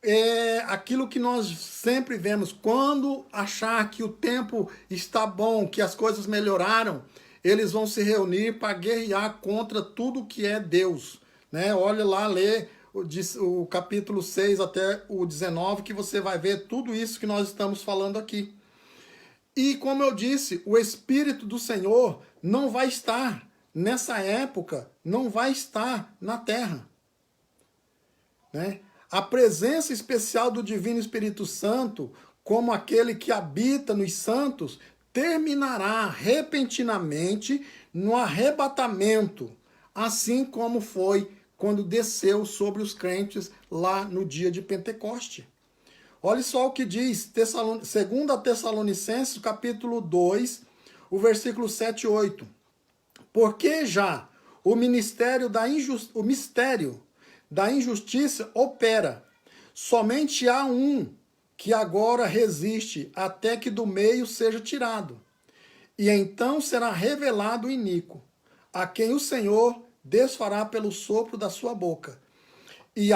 é aquilo que nós sempre vemos, quando achar que o tempo está bom, que as coisas melhoraram, eles vão se reunir para guerrear contra tudo que é Deus. Né? Olha lá, lê o capítulo 6 até o 19, que você vai ver tudo isso que nós estamos falando aqui. E como eu disse, o Espírito do Senhor não vai estar, nessa época, não vai estar na terra. Né? A presença especial do Divino Espírito Santo, como aquele que habita nos santos, terminará repentinamente no arrebatamento, assim como foi quando desceu sobre os crentes lá no dia de Pentecoste. Olha só o que diz 2 Tessalonicenses, capítulo 2, o versículo 7 e 8. Porque já o mistério da injustiça opera. Somente há um que agora resiste até que do meio seja tirado. E então será revelado o iníquo, a quem o Senhor desfará pelo sopro da sua boca, e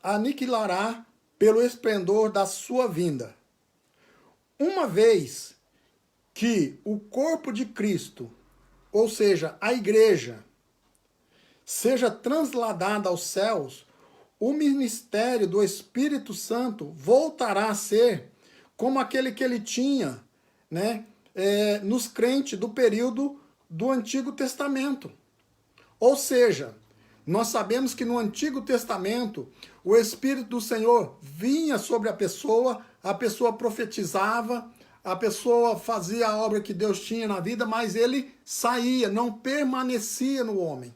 aniquilará pelo esplendor da sua vinda. Uma vez que o corpo de Cristo, ou seja, a igreja, seja transladada aos céus, o ministério do Espírito Santo voltará a ser como aquele que ele tinha, né, nos crentes do período do Antigo Testamento. Ou seja, nós sabemos que no Antigo Testamento o Espírito do Senhor vinha sobre a pessoa profetizava, a pessoa fazia a obra que Deus tinha na vida, mas ele saía, não permanecia no homem.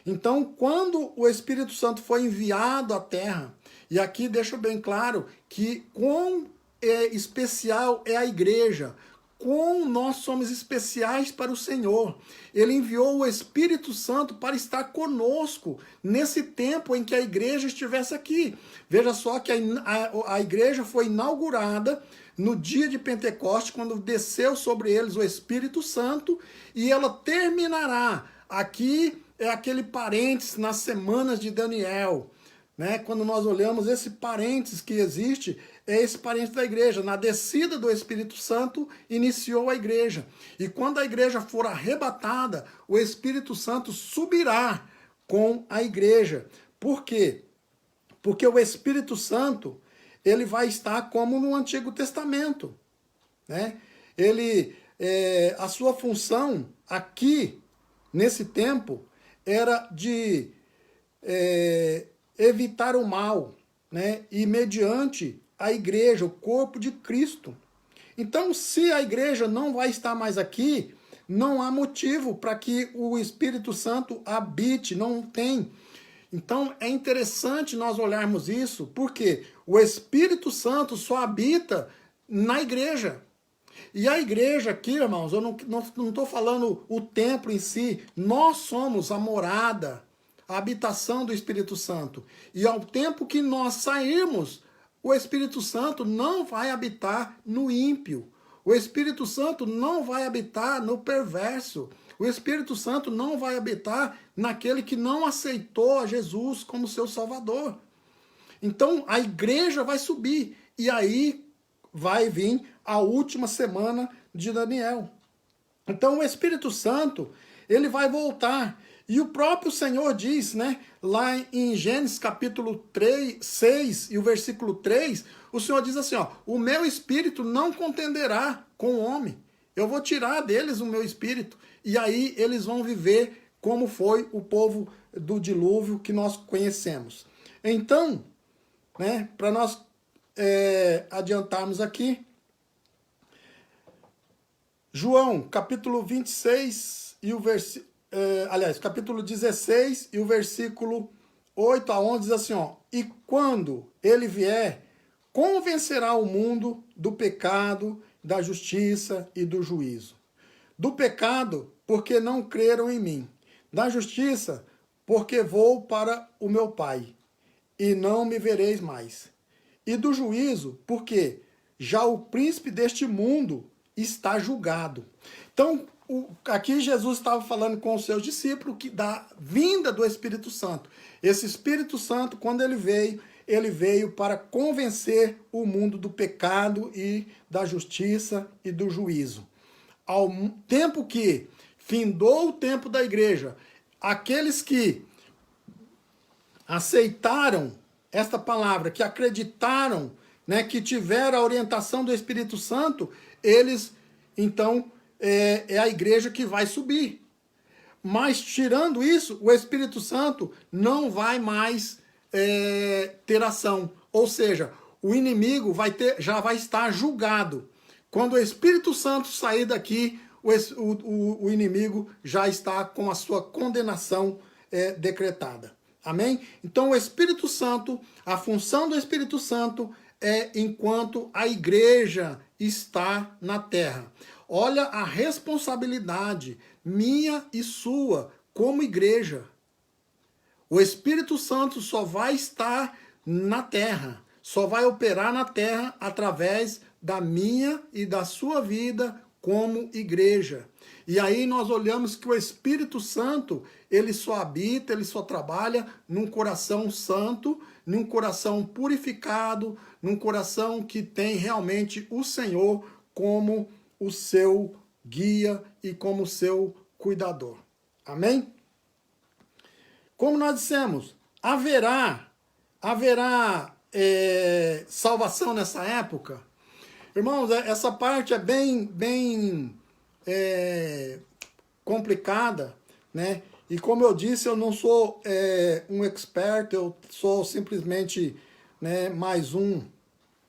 Então, quando o Espírito Santo foi enviado à terra, e aqui deixo bem claro que quão especial é a igreja, quão nós somos especiais para o Senhor. Ele enviou o Espírito Santo para estar conosco nesse tempo em que a igreja estivesse aqui. Veja só que a igreja foi inaugurada no dia de Pentecoste, quando desceu sobre eles o Espírito Santo, e ela terminará. Aqui é aquele parênteses nas semanas de Daniel, né? Quando nós olhamos esse parênteses que existe, é esse parênteses da igreja. Na descida do Espírito Santo, iniciou a igreja. E quando a igreja for arrebatada, o Espírito Santo subirá com a igreja. Por quê? Porque o Espírito Santo, ele vai estar como no Antigo Testamento, né? A sua função aqui, nesse tempo, era de evitar o mal, né? E mediante a igreja, o corpo de Cristo. Então, se a igreja não vai estar mais aqui, não há motivo para que o Espírito Santo habite, não tem. Então, é interessante nós olharmos isso, porque o Espírito Santo só habita na igreja. E a igreja aqui, irmãos, eu não estou falando o templo em si, nós somos a morada, a habitação do Espírito Santo. E ao tempo que nós sairmos, o Espírito Santo não vai habitar no ímpio. O Espírito Santo não vai habitar no perverso. O Espírito Santo não vai habitar naquele que não aceitou a Jesus como seu Salvador. Então a igreja vai subir e aí vai vir a última semana de Daniel. Então o Espírito Santo, ele vai voltar. E o próprio Senhor diz, né, lá em Gênesis capítulo 6 e o versículo 3, o Senhor diz assim, ó, o meu espírito não contenderá com o homem. Eu vou tirar deles o meu espírito. E aí eles vão viver como foi o povo do dilúvio que nós conhecemos. Então, né, para nós adiantarmos aqui, João, capítulo 26 e o versículo, capítulo 16 e o versículo 8 a 11 diz assim, ó, e quando ele vier, convencerá o mundo do pecado, da justiça e do juízo. Do pecado, porque não creram em mim. Da justiça, porque vou para o meu Pai, e não me vereis mais. E do juízo, porque já o príncipe deste mundo está julgado. Então, aqui Jesus estava falando com os seus discípulos que da vinda do Espírito Santo. Esse Espírito Santo, quando ele veio para convencer o mundo do pecado e da justiça e do juízo. Ao tempo que findou o tempo da igreja, aqueles que aceitaram esta palavra, que acreditaram, né, que tiveram a orientação do Espírito Santo, eles, então, é a igreja que vai subir. Mas, tirando isso, o Espírito Santo não vai mais ter ação. Ou seja, o inimigo já vai estar julgado. Quando o Espírito Santo sair daqui, o inimigo já está com a sua condenação decretada. Amém? Então o Espírito Santo, a função do Espírito Santo é enquanto a igreja está na terra. Olha a responsabilidade minha e sua como igreja. O Espírito Santo só vai estar na terra, só vai operar na terra através da minha e da sua vida como igreja. E aí nós olhamos que o Espírito Santo, ele só habita, ele só trabalha num coração santo, num coração purificado, num coração que tem realmente o Senhor como o seu guia e como o seu cuidador. Amém? Como nós dissemos, haverá salvação nessa época? Irmãos, essa parte é bem complicada, né? E como eu disse, eu não sou um expert, eu sou simplesmente, né, mais um,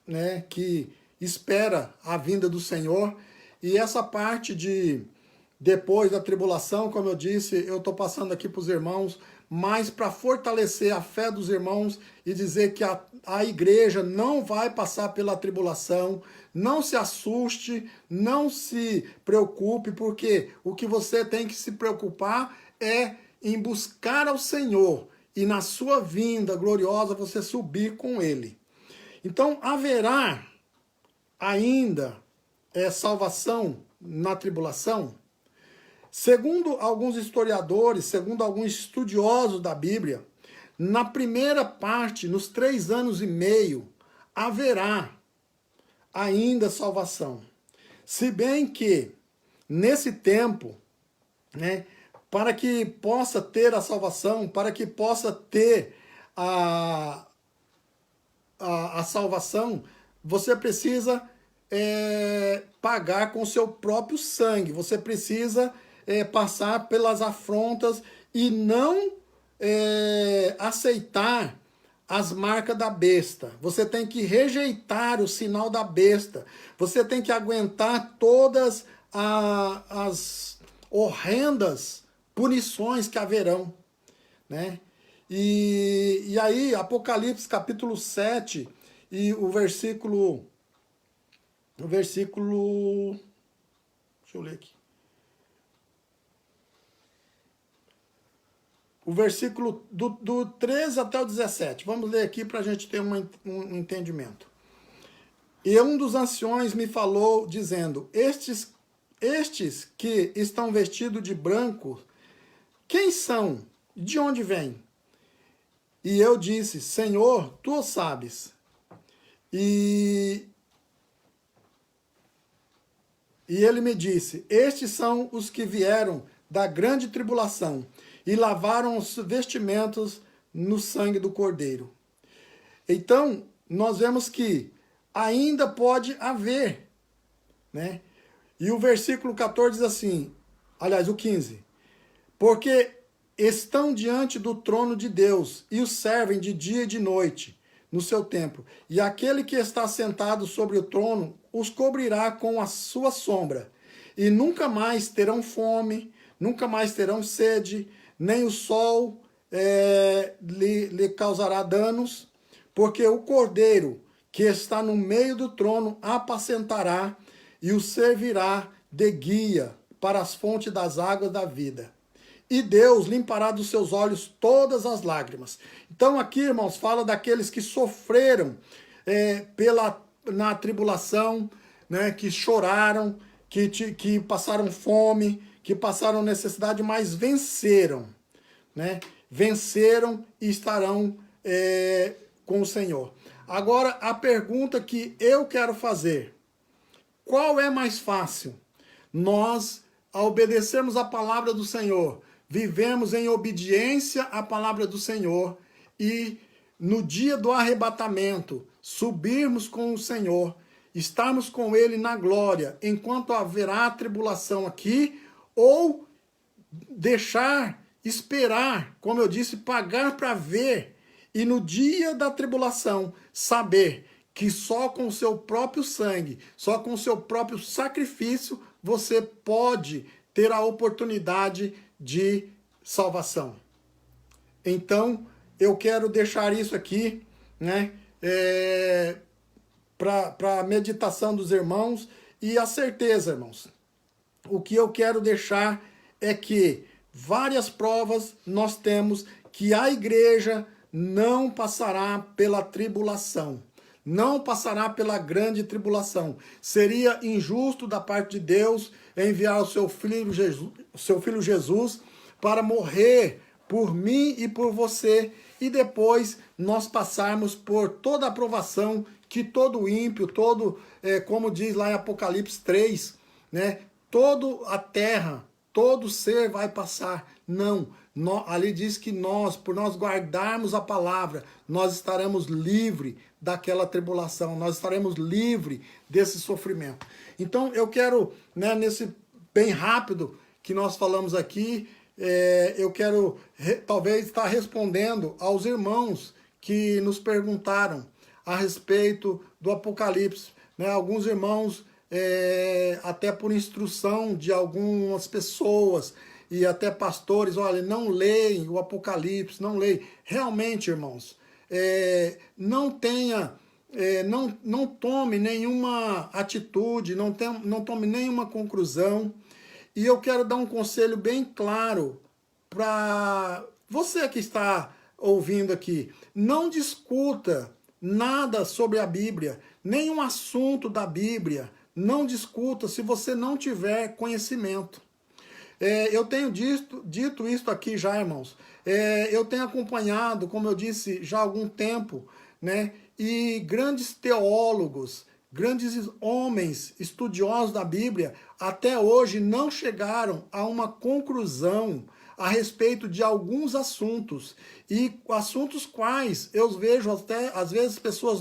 né, que espera a vinda do Senhor. E essa parte de depois da tribulação, como eu disse, eu estou passando aqui para os irmãos, mas para fortalecer a fé dos irmãos e dizer que a igreja não vai passar pela tribulação. Não se assuste, não se preocupe, porque o que você tem que se preocupar é em buscar ao Senhor e na sua vinda gloriosa você subir com Ele. Então haverá ainda salvação na tribulação? Segundo alguns historiadores, segundo alguns estudiosos da Bíblia, na primeira parte, nos 3 anos e meio, haverá ainda salvação. Se bem que, nesse tempo, né, para que possa ter a salvação, para que possa ter a salvação, você precisa pagar com o seu próprio sangue. Você precisa passar pelas afrontas e não aceitar as marcas da besta. Você tem que rejeitar o sinal da besta. Você tem que aguentar todas as horrendas punições que haverão, né? E aí, Apocalipse capítulo 7 e o versículo... deixa eu ler aqui. O versículo do 13 até o 17. Vamos ler aqui para a gente ter um entendimento. E um dos anciões me falou, dizendo, estes que estão vestidos de branco, quem são? De onde vêm? E eu disse, Senhor, tu o sabes. E ele me disse, estes são os que vieram da grande tribulação e lavaram os vestimentos no sangue do Cordeiro. Então, nós vemos que ainda pode haver, né? E o versículo 14 diz assim, aliás, o 15, porque estão diante do trono de Deus e o servem de dia e de noite no seu templo. E aquele que está sentado sobre o trono os cobrirá com a sua sombra. E nunca mais terão fome, nunca mais terão sede, nem o sol lhe causará danos, porque o Cordeiro que está no meio do trono apacentará e o servirá de guia para as fontes das águas da vida. E Deus limpará dos seus olhos todas as lágrimas. Então aqui, irmãos, fala daqueles que sofreram na tribulação, né, que choraram, que passaram fome, que passaram necessidade, mas venceram, né? Venceram e estarão com o Senhor. Agora, a pergunta que eu quero fazer: qual é mais fácil? Nós, ao obedecermos a palavra do Senhor, vivemos em obediência à palavra do Senhor e no dia do arrebatamento, subirmos com o Senhor, estarmos com Ele na glória, enquanto haverá tribulação aqui, ou esperar, como eu disse, pagar para ver, e no dia da tribulação, saber que só com o seu próprio sangue, só com o seu próprio sacrifício, você pode ter a oportunidade de salvação. Então, eu quero deixar isso aqui, né, para a meditação dos irmãos, e a certeza, irmãos, o que eu quero deixar é que várias provas nós temos que a igreja não passará pela tribulação, não passará pela grande tribulação. Seria injusto da parte de Deus enviar o seu filho Jesus para morrer por mim e por você, e depois nós passarmos por toda a provação que todo ímpio, como diz lá em Apocalipse 3, né, toda a terra, todo ser vai passar. Não, ali diz que por nós guardarmos a palavra, nós estaremos livres daquela tribulação, nós estaremos livres desse sofrimento. Então eu quero, né, nesse bem rápido que nós falamos aqui, eu quero talvez estar respondendo aos irmãos que nos perguntaram a respeito do Apocalipse, né? Alguns irmãos, até por instrução de algumas pessoas e até pastores, olha, não leem o Apocalipse, não leem. Realmente, irmãos, não tome nenhuma atitude, não tome nenhuma conclusão. E eu quero dar um conselho bem claro para você que está ouvindo aqui. Não discuta nada sobre a Bíblia, nenhum assunto da Bíblia. Não discuta se você não tiver conhecimento. Eu tenho dito isso aqui já, irmãos. Eu tenho acompanhado, como eu disse, já há algum tempo, né? E grandes teólogos, grandes homens estudiosos da Bíblia, até hoje não chegaram a uma conclusão a respeito de alguns assuntos. E assuntos quais eu vejo até, às vezes, pessoas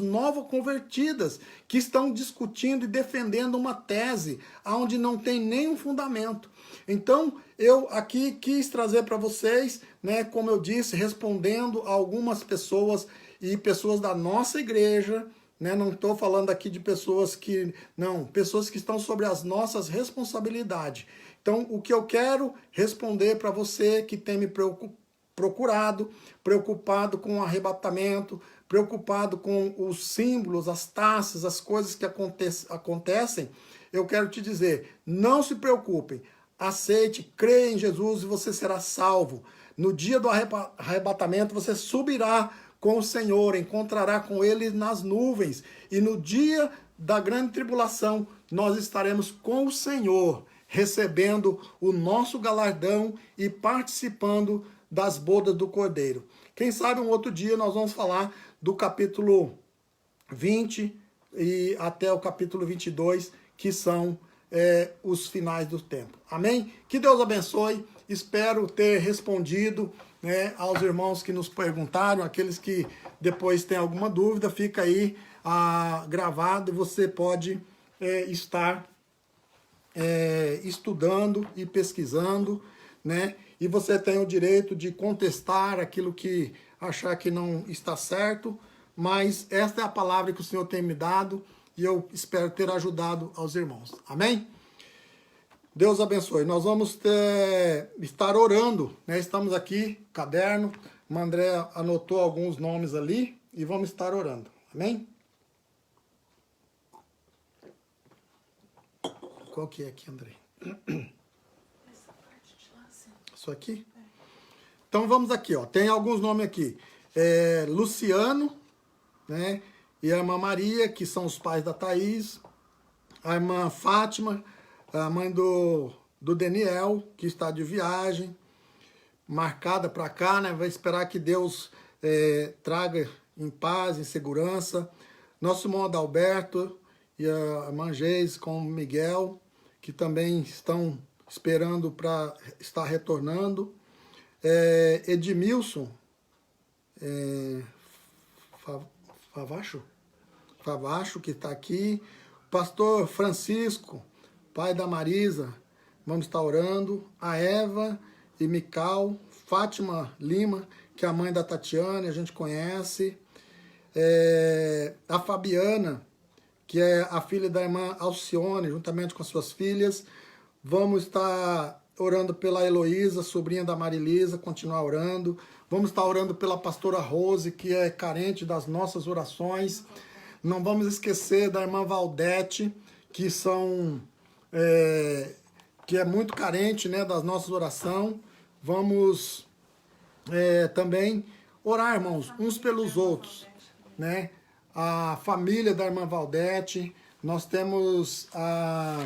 convertidas que estão discutindo e defendendo uma tese onde não tem nenhum fundamento. Então, eu aqui quis trazer para vocês, né, como eu disse, respondendo a algumas pessoas e pessoas da nossa igreja, né, não estou falando aqui de pessoas que estão sobre as nossas responsabilidades. Então, o que eu quero responder para você que tem me preocupado com o arrebatamento, preocupado com os símbolos, as taças, as coisas que acontecem, eu quero te dizer, não se preocupem, aceite, creia em Jesus e você será salvo. No dia do arrebatamento você subirá com o Senhor, encontrará com Ele nas nuvens, e no dia da grande tribulação nós estaremos com o Senhor, recebendo o nosso galardão e participando das bodas do Cordeiro. Quem sabe um outro dia nós vamos falar do capítulo 20 e até o capítulo 22, que são os finais do tempo. Amém? Que Deus abençoe. Espero ter respondido, né, aos irmãos que nos perguntaram. Aqueles que depois têm alguma dúvida, fica aí gravado e você pode estar estudando e pesquisando, né? E você tem o direito de contestar aquilo que achar que não está certo, mas esta é a palavra que o Senhor tem me dado e eu espero ter ajudado aos irmãos. Amém? Deus abençoe. Nós vamos estar orando, né? Estamos aqui, caderno, o André anotou alguns nomes ali e vamos estar orando. Amém? Qual que é aqui, André? Essa parte de lá, sim. Isso aqui? É. Então vamos aqui, ó. Tem alguns nomes aqui. Luciano, né? E a irmã Maria, que são os pais da Thaís. A irmã Fátima, a mãe do Daniel, que está de viagem, marcada para cá, né? Vai esperar que Deus traga em paz, em segurança. Nosso irmão Adalberto e a irmã Geis com o Miguel, que também estão esperando para estar retornando. Edmilson, Favacho, que está aqui. Pastor Francisco, pai da Marisa, vamos estar orando. A Eva e Mical, Fátima Lima, que é a mãe da Tatiana, a gente conhece. A Fabiana, que é a filha da irmã Alcione, juntamente com as suas filhas. Vamos estar orando pela Heloísa, sobrinha da Marilisa, continuar orando. Vamos estar orando pela pastora Rose, que é carente das nossas orações. Não vamos esquecer da irmã Valdete, que é muito carente, né, das nossas orações. Vamos também orar, irmãos, uns pelos outros, né? A família da irmã Valdete, nós temos a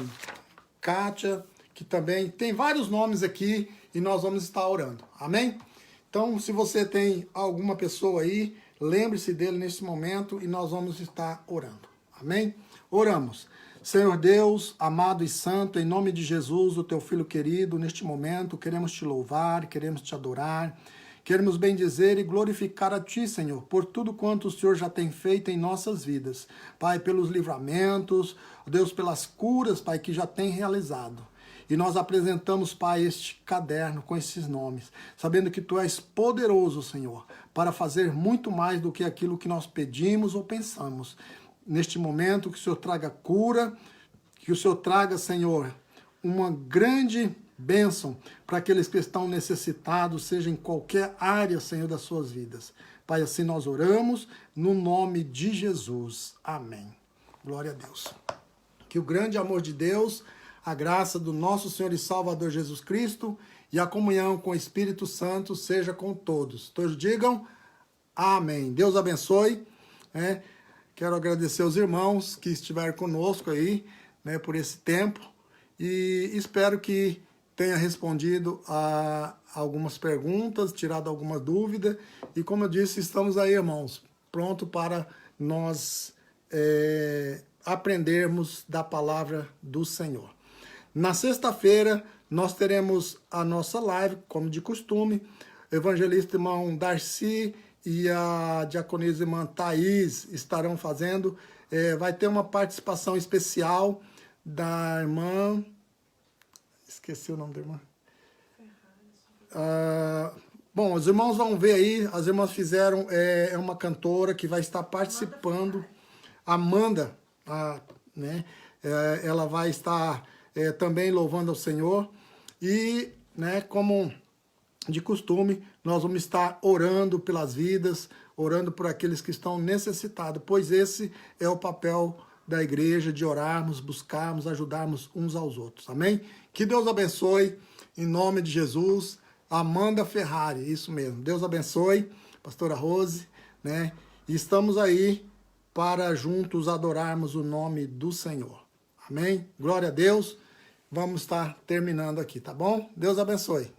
Kátia, que também tem vários nomes aqui e nós vamos estar orando, amém? Então, se você tem alguma pessoa aí, lembre-se dele nesse momento e nós vamos estar orando, amém? Oramos. Senhor Deus, amado e santo, em nome de Jesus, o teu filho querido, neste momento, queremos te louvar, queremos te adorar, queremos bendizer e glorificar a ti, Senhor, por tudo quanto o Senhor já tem feito em nossas vidas. Pai, pelos livramentos, Deus, pelas curas, Pai, que já tem realizado. E nós apresentamos, Pai, este caderno com esses nomes, sabendo que Tu és poderoso, Senhor, para fazer muito mais do que aquilo que nós pedimos ou pensamos. Neste momento, que o Senhor traga cura, que o Senhor traga, Senhor, uma grande bênção para aqueles que estão necessitados, seja em qualquer área, Senhor, das suas vidas. Pai, assim nós oramos, no nome de Jesus. Amém. Glória a Deus. Que o grande amor de Deus, a graça do nosso Senhor e Salvador Jesus Cristo e a comunhão com o Espírito Santo seja com todos. Todos digam amém. Deus abençoe. Quero agradecer aos irmãos que estiveram conosco aí, né, por esse tempo. E espero que tenha respondido a algumas perguntas, tirado alguma dúvida. E como eu disse, estamos aí, irmãos, pronto para nós aprendermos da palavra do Senhor. Na sexta-feira, nós teremos a nossa live, como de costume. O evangelista irmão Darcy e a diaconisa irmã Thaís estarão fazendo. Vai ter uma participação especial da irmã... Esqueci o nome da irmã. Bom, os irmãos vão ver aí. As irmãs fizeram... uma cantora que vai estar participando. Amanda, né? Ela vai estar... também louvando ao Senhor, e, né, como de costume, nós vamos estar orando pelas vidas, orando por aqueles que estão necessitados, pois esse é o papel da igreja, de orarmos, buscarmos, ajudarmos uns aos outros, amém? Que Deus abençoe, em nome de Jesus. Amanda Ferrari, isso mesmo, Deus abençoe, pastora Rose, né? E estamos aí para juntos adorarmos o nome do Senhor. Amém? Glória a Deus. Vamos estar terminando aqui, tá bom? Deus abençoe.